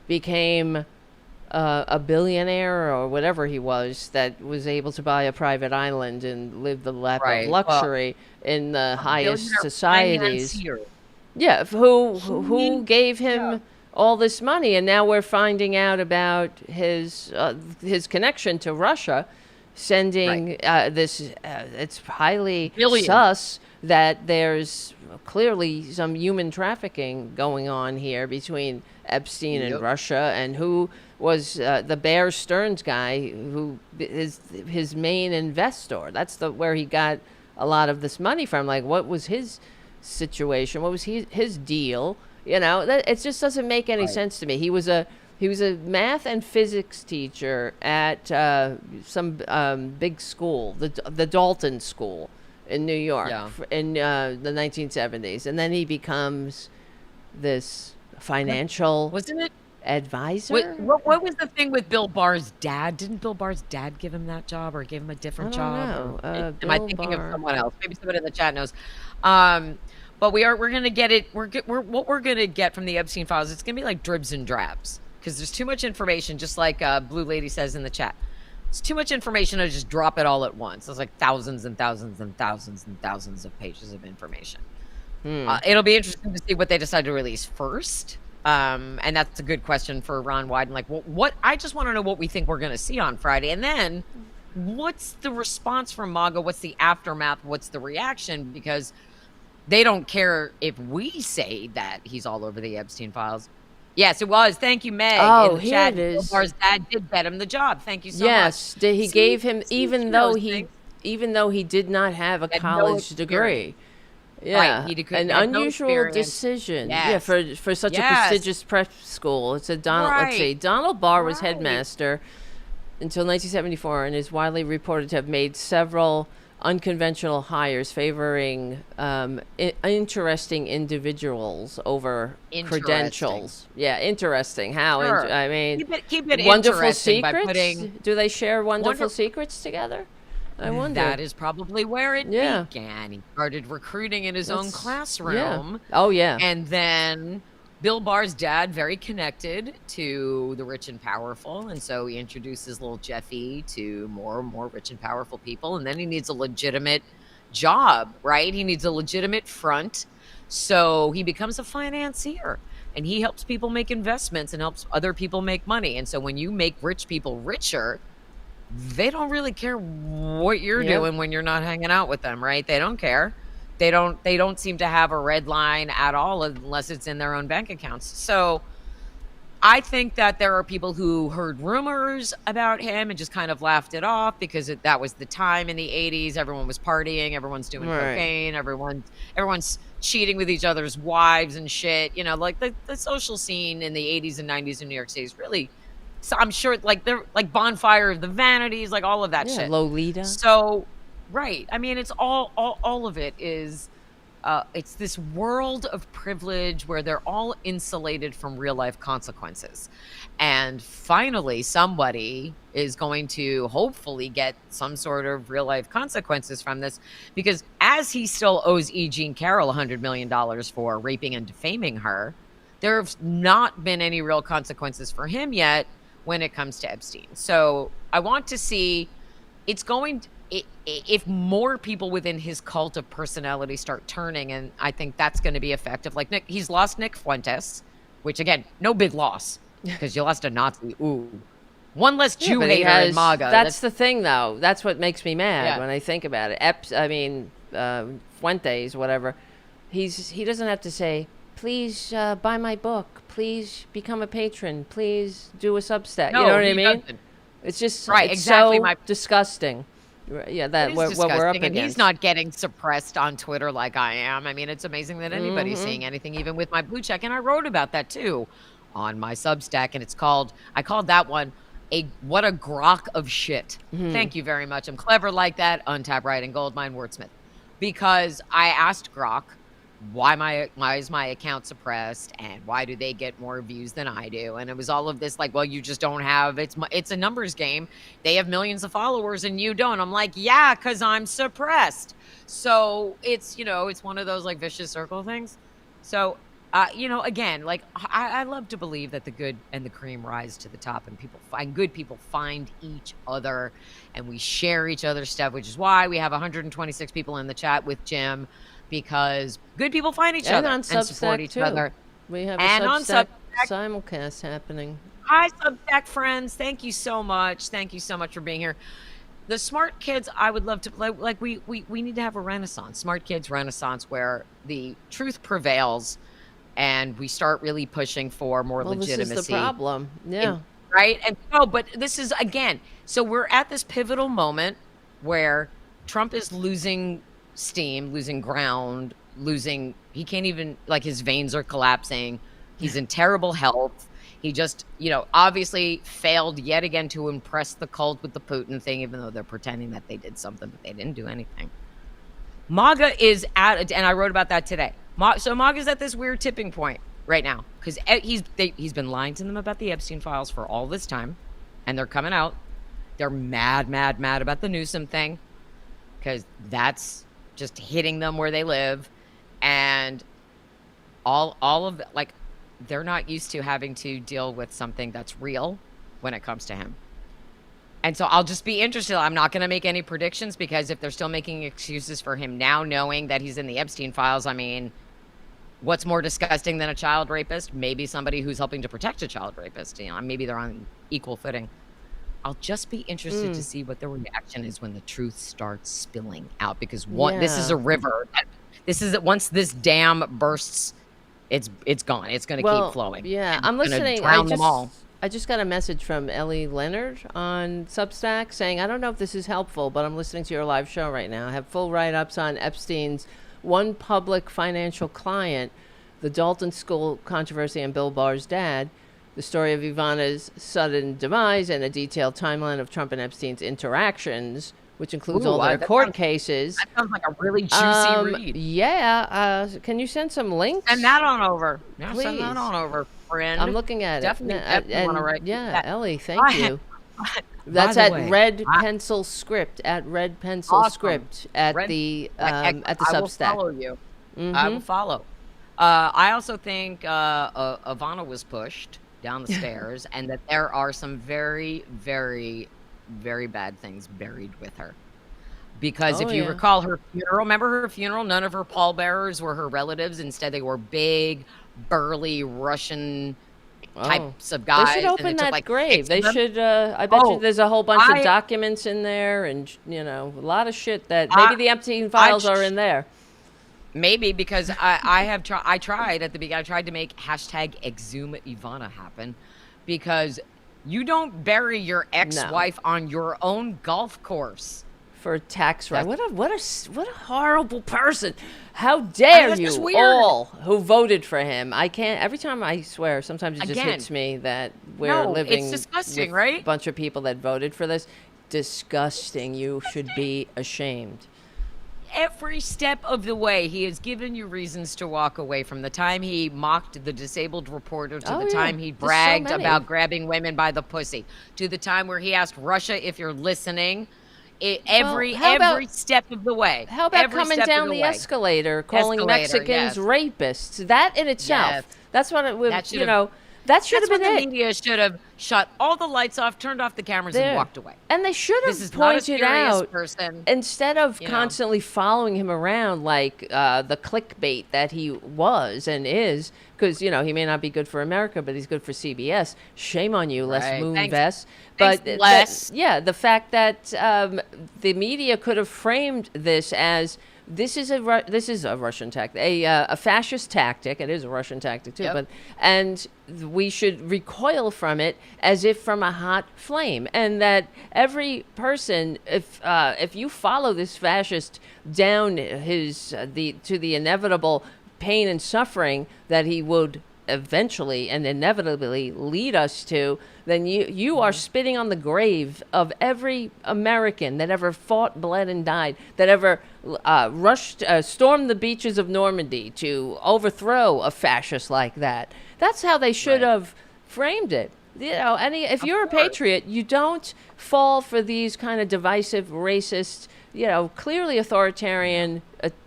became a billionaire or whatever he was, that was able to buy a private island and live the lap of luxury in the highest societies. Yeah, who gave him all this money, and now we're finding out about his connection to Russia, sending this. It's highly sus that there's clearly some human trafficking going on here between Epstein and Russia, and who was the Bear Stearns guy, who is his main investor. That's where he got a lot of this money from. Like, what was his situation? What was his deal? You know, it just doesn't make any sense to me. He was a math and physics teacher at some big school, the Dalton School in New York in the 1970s, and then he becomes this financial advisor. What was the thing with Bill Barr's dad? Didn't Bill Barr's dad give him that job, or gave him a different job? Am I thinking of someone else? Maybe someone in the chat knows. But we're gonna get it. What we're gonna get from the Epstein files. It's gonna be like dribs and drabs because there's too much information. Just like Blue Lady says in the chat, it's too much information to just drop it all at once. It's like thousands and thousands and thousands and thousands of pages of information. It'll be interesting to see what they decide to release first. And that's a good question for Ron Wyden. Like, what I just want to know what we think we're going to see on Friday. And then what's the response from MAGA? What's the aftermath? What's the reaction? Because they don't care if we say that he's all over the Epstein files. Yes, it was. Thank you, Meg. Oh, here it is. Bill Barr's dad did get him the job. Thank you so much. Yes, he gave him, even though he did not have a college degree. Yeah, an unusual decision. Yes. Yeah, for such a prestigious prep school. It's a Let's see, Donald Barr was headmaster until 1974, and is widely reported to have made several unconventional hires favoring interesting individuals over credentials. Yeah, interesting. How? Sure. I mean, keep it wonderful secrets. Do they share wonderful secrets together? I wonder. That is probably where it began. He started recruiting in his own classroom. Yeah. Oh, yeah. And then Bill Barr's dad, very connected to the rich and powerful. And so he introduces little Jeffy to more and more rich and powerful people. And then he needs a legitimate job, right? He needs a legitimate front. So he becomes a financier and he helps people make investments and helps other people make money. And so when you make rich people richer, they don't really care what you're doing when you're not hanging out with them, right? They don't care. They don't seem to have a red line at all unless it's in their own bank accounts. So I think that there are people who heard rumors about him and just kind of laughed it off because that was the time in the 80s. Everyone was partying. Everyone's doing cocaine. Everyone's cheating with each other's wives and shit. You know, like the social scene in the 80s and 90s in New York City is really, so I'm sure, like they're like Bonfire of the Vanities, like all of that shit. Lolita. So, right. I mean, it's all of it is, it's this world of privilege where they're all insulated from real life consequences. And finally, somebody is going to hopefully get some sort of real life consequences from this, because as he still owes E. Jean Carroll $100 million for raping and defaming her, there have not been any real consequences for him yet when it comes to Epstein. So I want to see, if more people within his cult of personality start turning, and I think that's going to be effective. Like he's lost Nick Fuentes, which again, no big loss because you lost a Nazi. Ooh, one less Jew hater in MAGA. That's the thing, though. That's what makes me mad when I think about it. Fuentes, whatever. He doesn't have to say, please buy my book. Please become a patron. Please do a Substack. No, you know what I mean? Doesn't. It's just exactly so disgusting. Yeah, what we're up against. And he's not getting suppressed on Twitter like I am. I mean, it's amazing that anybody's seeing anything, even with my blue check. And I wrote about that too on my Substack, and I called that one what a grok of shit. Thank you very much. I'm clever like that. Untap, writing, goldmine, wordsmith. Because I asked Grok, why is my account suppressed, and why do they get more views than I do? And it was all of this like, well, you just don't have, it's a numbers game. They have millions of followers and you don't. I'm like, yeah, because I'm suppressed. So it's, it's one of those like vicious circle things. So, again, like I love to believe that the good and the cream rise to the top, and good people find each other, and we share each other's stuff, which is why we have 126 people in the chat with Jim. Because good people find each other and support each other. We have a Substack simulcast happening. Hi, Substack friends. Thank you so much. Thank you so much for being here. The smart kids, I would love to play. Like we need to have a renaissance, smart kids renaissance, where the truth prevails, and we start really pushing for more legitimacy. This is the problem, right? And but this is again. So we're at this pivotal moment where Trump is losing steam, losing ground, he can't even, like, his veins are collapsing. He's in terrible health. He just, obviously failed yet again to impress the cult with the Putin thing, even though they're pretending that they did something, but they didn't do anything. MAGA is and I wrote about that today. So MAGA's at this weird tipping point right now, because he's been lying to them about the Epstein files for all this time, and they're coming out. They're mad about the Newsom thing, because that's just hitting them where they live, and all of it, like, they're not used to having to deal with something that's real when it comes to him. And so I'll just be interested. I'm not going to make any predictions, because if they're still making excuses for him now, knowing that he's in the Epstein files, I mean, what's more disgusting than a child rapist? Maybe somebody who's helping to protect a child rapist. Maybe they're on equal footing. I'll just be interested to see what the reaction is when the truth starts spilling out, because this is a river. Once this dam bursts, it's gone. It's going to keep flowing. Yeah, I'm listening. I just got a message from Ellie Leonard on Substack saying, I don't know if this is helpful, but I'm listening to your live show right now. I have full write-ups on Epstein's one public financial client, the Dalton School controversy, and Bill Barr's dad, the story of Ivana's sudden demise, and a detailed timeline of Trump and Epstein's interactions, which includes all their court cases. That sounds like a really juicy read. Yeah. Can you send some links? Send that on over. Yeah, please. Send that on over, friend. I'm looking at definitely want to write that. Ellie, thank you. That's at Red Pencil Script, at Red Pencil Script, at the Substack. I will follow you. I will follow. I also think Ivana was pushed down the stairs, and that there are some very, very, very bad things buried with her. Because if you recall her funeral, remember her funeral? None of her pallbearers were her relatives. Instead, they were big, burly Russian types of guys. They should open that grave. They should. I bet you there's a whole bunch of documents in there, and a lot of shit that maybe the Epstein files are in there. Maybe, because I tried at the beginning. I tried to make hashtag exhume Ivana happen, because you don't bury your ex-wife on your own golf course. For tax right. What a horrible person. How dare you all who voted for him. I can't, every time I swear, sometimes it just hits me that we're living it's disgusting, with right? a bunch of people that voted for this. Disgusting. You should be ashamed. Every step of the way, he has given you reasons to walk away, from the time he mocked the disabled reporter to the time he bragged about grabbing women by the pussy, to the time where he asked Russia if you're listening. Every step of the way. How about coming down the escalator, calling Mexicans rapists? That in itself, that's what it would, that should have been it. The media should have shut all the lights off, turned off the cameras, and walked away. And they should have pointed out, instead of constantly following him around like the clickbait that he was and is, because, he may not be good for America, but he's good for CBS. Shame on you, Les Moonves. But the fact that the media could have framed this as, this is a Russian tactic, a fascist tactic. It is a Russian tactic too, and we should recoil from it as if from a hot flame. And that every person, if you follow this fascist down to the inevitable pain and suffering that he would eventually and inevitably lead us to, then you are spitting on the grave of every American that ever fought, bled, and died, that ever stormed the beaches of Normandy to overthrow a fascist like that. That's how they should have framed it. If you're a patriot, you don't fall for these kind of divisive, racist, clearly authoritarian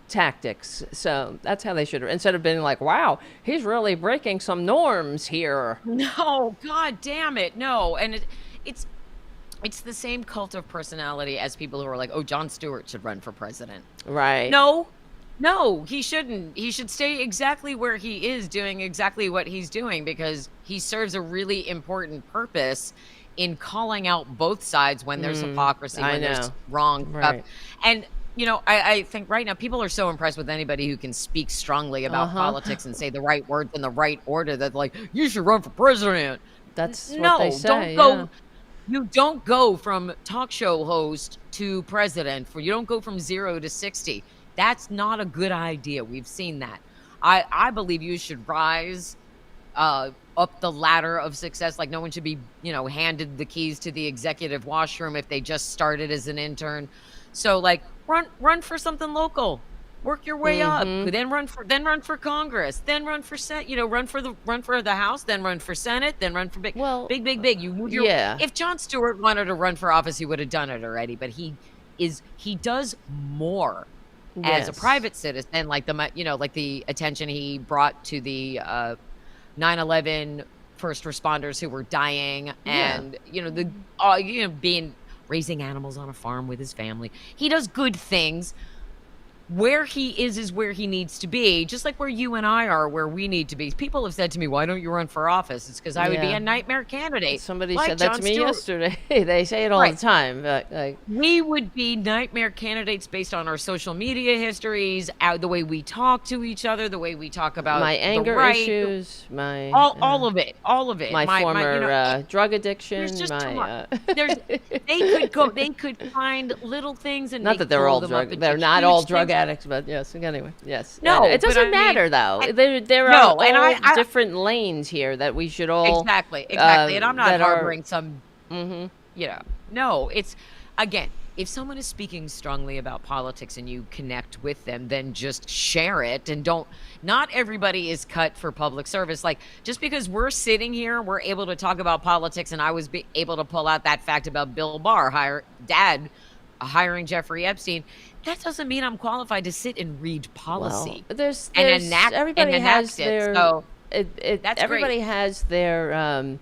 tactics. So that's how they should have, instead of being like, wow, he's really breaking some norms here. No, god damn it, no. And it's the same cult of personality as people who are like, oh, Jon Stewart should run for president. Right. No, he shouldn't. He should stay exactly where he is, doing exactly what he's doing, because he serves a really important purpose in calling out both sides when there's hypocrisy, when there's wrong stuff. And I think right now people are so impressed with anybody who can speak strongly about politics and say the right words in the right order, that like, you should run for president. That's what they say. Don't go. You don't go from talk show host to president. You don't go from 0 to 60. That's not a good idea. We've seen that. I believe you should rise up the ladder of success. Like, no one should be, handed the keys to the executive washroom if they just started as an intern. So like, run for something local, work your way up, then run for Congress, then run for run for the House, then run for Senate, then run for big. You move your. If Jon Stewart wanted to run for office, he would have done it already. But he does more as a private citizen, like the attention he brought to the 9/11 first responders who were dying, and raising animals on a farm with his family. He does good things. Where he is where he needs to be, just like where you and I are, where we need to be. People have said to me, why don't you run for office? It's because I would be a nightmare candidate. Somebody said that to me yesterday. They say it all the time. But we would be nightmare candidates based on our social media histories, the way we talk to each other, the way we talk about my anger issues, all of it. My former drug addiction. There's just too much. They could find little things and not that they're all drug. They're not all drug addicts, but anyway. No, it doesn't matter though. There are all different lanes here that we should all exactly. And I'm not harboring some. No, it's again. If someone is speaking strongly about politics and you connect with them, then just share it and don't. Not everybody is cut for public service. Like, just because we're sitting here, we're able to talk about politics, and I was able to pull out that fact about Bill Barr, hiring Jeffrey Epstein. that doesn't mean I'm qualified to sit and read policy. Well, there's everybody has their. So everybody has their.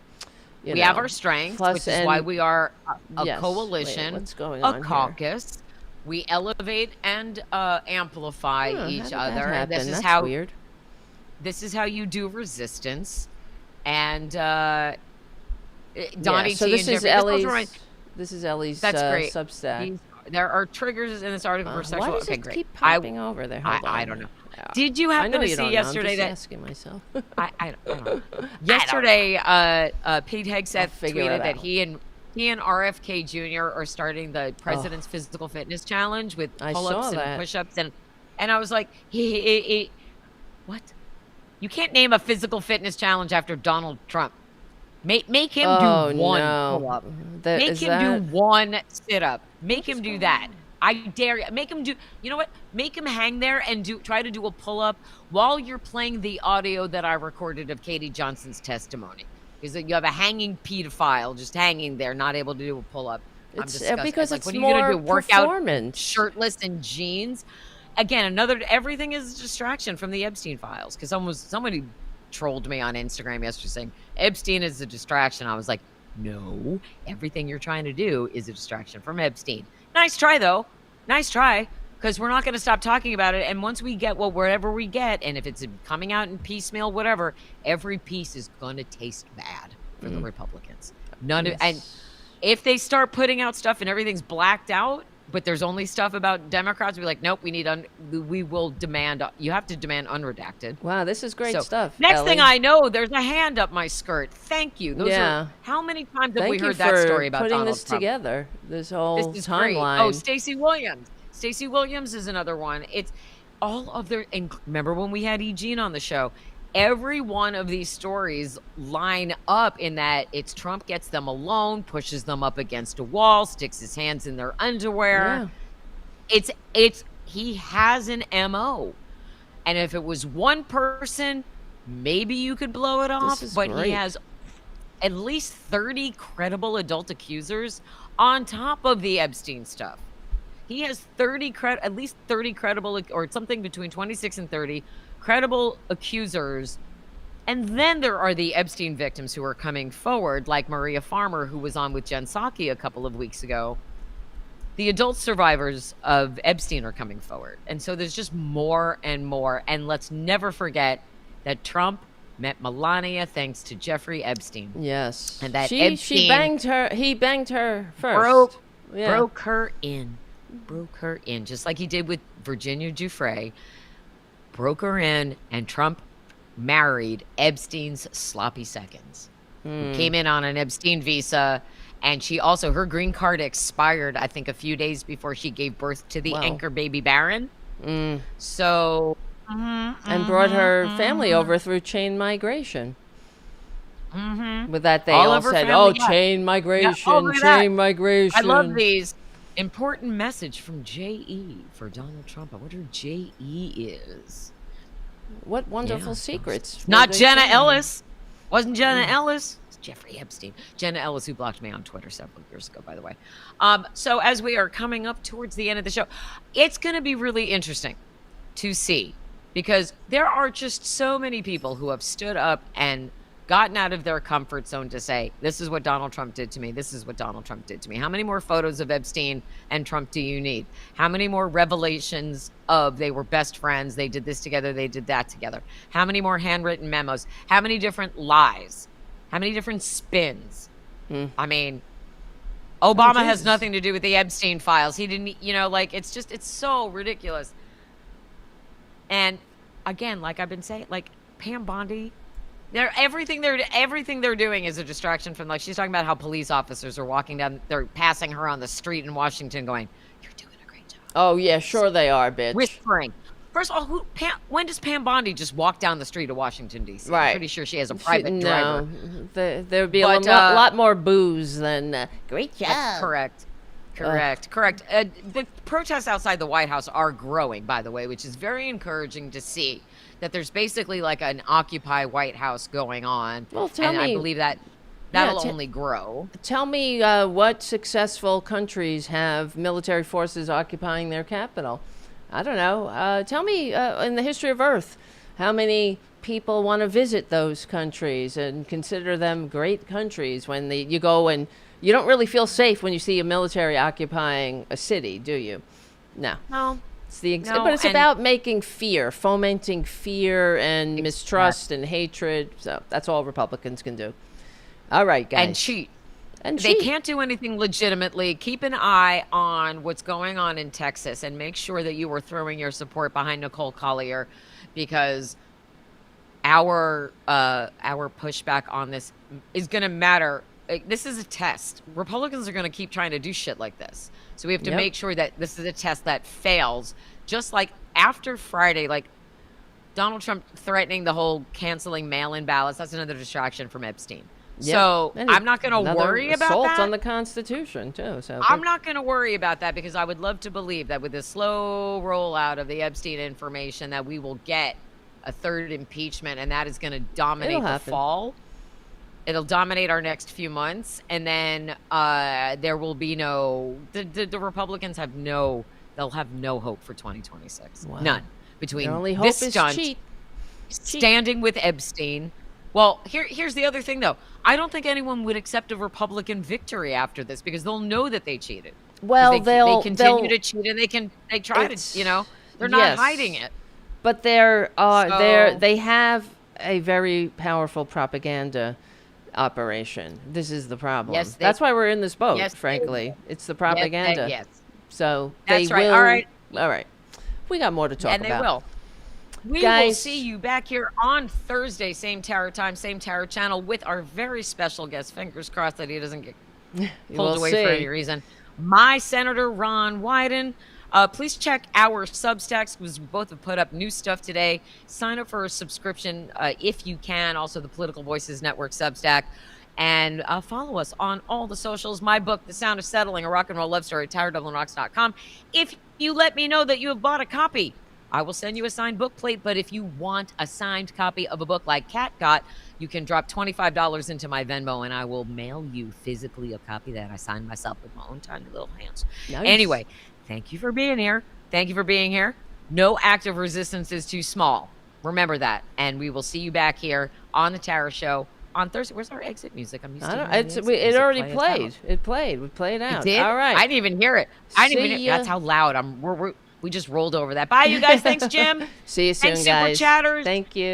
We have our strengths, which is why we are a coalition, what's going on a caucus. Here? We elevate and amplify each other. That's weird. This is how you do resistance. And Donnie so T this and is Jeffrey, Ellie's. This is Ellie's Substack. There are triggers in this article for sexual. Why does it keep popping over there? I don't know. Did you happen to see yesterday that? I'm just asking myself. I don't know. Yesterday, Pete Hegseth tweeted that he and RFK Jr. are starting the President's Physical Fitness Challenge with pull-ups and push-ups, and I was like, what? You can't name a physical fitness challenge after Donald Trump. Make him do one pull-up. Make him do one sit-up. Make him do that. I dare you. Make him do. You know what? Make him hang there and try to do a pull-up while you're playing the audio that I recorded of Katie Johnson's testimony. Because you have a hanging pedophile just hanging there, not able to do a pull-up. I'm disgusted. Because like, it's what are you more gonna do? Work performance. Out shirtless in jeans. Again, everything is a distraction from the Epstein files. Because somebody trolled me on Instagram yesterday saying Epstein is a distraction. I was like, no, everything you're trying to do is a distraction from Epstein. Nice try, though. Nice try, because we're not going to stop talking about it. And once we get whatever we get, and if it's coming out in piecemeal, whatever, every piece is going to taste bad for the Republicans. And if they start putting out stuff and everything's blacked out, but there's only stuff about Democrats, we're like, nope, we will demand, you have to demand unredacted. Wow, this is great stuff. Next thing I know, there's a hand up my skirt. Thank you. How many times have we heard that story about Donald Trump? Putting this together, this whole timeline. Great. Oh, Stacey Williams. Stacey Williams is another one. It's all of their, and remember when we had Eugene on the show, every one of these stories line up in that it's Trump gets them alone, pushes them up against a wall, sticks his hands in their underwear. Yeah. He has an MO. And if it was one person, maybe you could blow it off, but great. He has at least 30 credible adult accusers on top of the Epstein stuff. He has at least 30 credible, or something between 26 and 30 credible accusers. And then there are the Epstein victims who are coming forward, like Maria Farmer, who was on with Jen Psaki a couple of weeks ago. The adult survivors of Epstein are coming forward. And so there's just more and more. And let's never forget that Trump met Melania thanks to Jeffrey Epstein. Yes. And that he banged her first. Broke her in, just like he did with Virginia Giuffre. Broke her in, and Trump married Epstein's sloppy seconds. Who came in on an Epstein visa, and her green card expired, I think, a few days before she gave birth to the anchor baby Barron. So, and brought her family over through chain migration. With that, they all said, chain migration, chain migration. I love these. Important message from J.E. for Donald Trump. I wonder who J.E. is. What wonderful secrets. Not Jenna Ellis. Wasn't Jenna Ellis. It's Jeffrey Epstein. Jenna Ellis, who blocked me on Twitter several years ago, by the way. So as we are coming up towards the end of the show, it's going to be really interesting to see, because there are just so many people who have stood up and gotten out of their comfort zone to say, this is what Donald Trump did to me. This is what Donald Trump did to me. How many more photos of Epstein and Trump do you need? How many more revelations of they were best friends, they did this together, they did that together? How many more handwritten memos? How many different lies? How many different spins? I mean, Obama has nothing to do with the Epstein files. He didn't, it's so ridiculous. And again, like I've been saying, like Pam Bondi, everything they're doing is a distraction from, like, she's talking about how police officers are they're passing her on the street in Washington going, you're doing a great job. Oh, yeah, sure they are, bitch. Whispering. First of all, when does Pam Bondi just walk down the street of Washington, D.C.? Right. I'm pretty sure she has a private driver. No, there would be a lot more booze than great job. Correct. The protests outside the White House are growing, by the way, which is very encouraging to see. That there's basically like an Occupy White House going on. Well, tell me. I believe that That'll only grow. Tell me what successful countries have military forces occupying their capital? I don't know. Tell me in the history of Earth, how many people want to visit those countries and consider them great countries when you go and you don't really feel safe when you see a military occupying a city, do you? No. No. But it's about making fear, fomenting fear and mistrust and hatred. So that's all Republicans can do. All right, guys. And cheat. They can't do anything legitimately. Keep an eye on what's going on in Texas and make sure that you are throwing your support behind Nicole Collier, because our pushback on this is going to matter. This is a test. Republicans are going to keep trying to do shit like this. So we have to make sure that this is a test that fails. Just like after Friday, like Donald Trump threatening the whole canceling mail-in ballots. That's another distraction from Epstein. Yep. So I'm not going to worry about that. Assault on the Constitution, too. So I'm not going to worry about that, because I would love to believe that with the slow rollout of the Epstein information that we will get a third impeachment, and that is going to dominate the fall. It'll dominate our next few months, and then there will be the Republicans they'll have no hope for 2026. Wow. None. Between their only hope is cheat. Standing with Epstein. Well, here's the other thing, though. I don't think anyone would accept a Republican victory after this, because they'll know that they cheated. Well, they continue to cheat, and they try to, they're not hiding it. But they have a very powerful propaganda operation. This is the problem. Yes, that's why we're in this boat, frankly. It's the propaganda. Yes. So that's right. All right. We got more to talk about. And they will. We will see you back here on Thursday, same Terror time, same Terror channel, with our very special guest. Fingers crossed that he doesn't get pulled away for any reason. My Senator Ron Wyden. Please check our Substacks, because we both have put up new stuff today. Sign up for a subscription if you can. Also, the Political Voices Network Substack. And follow us on all the socials. My book, The Sound of Settling, a rock and roll love story, TowerDublinRocks.com. If you let me know that you have bought a copy, I will send you a signed book plate. But if you want a signed copy of a book like Kat got, you can drop $25 into my Venmo, and I will mail you physically a copy that I signed myself with my own tiny little hands. Nice. Anyway, thank you for being here. Thank you for being here. No act of resistance is too small. Remember that. And we will see you back here on the Tara Show on Thursday. Where's our exit music? I'm used to it already played. It played. We played out. It did? All right. I didn't even hear it. That's how loud we just rolled over that. Bye, you guys. Thanks, Jim. See you soon, Thanks, guys. Super Chatters. Thank you.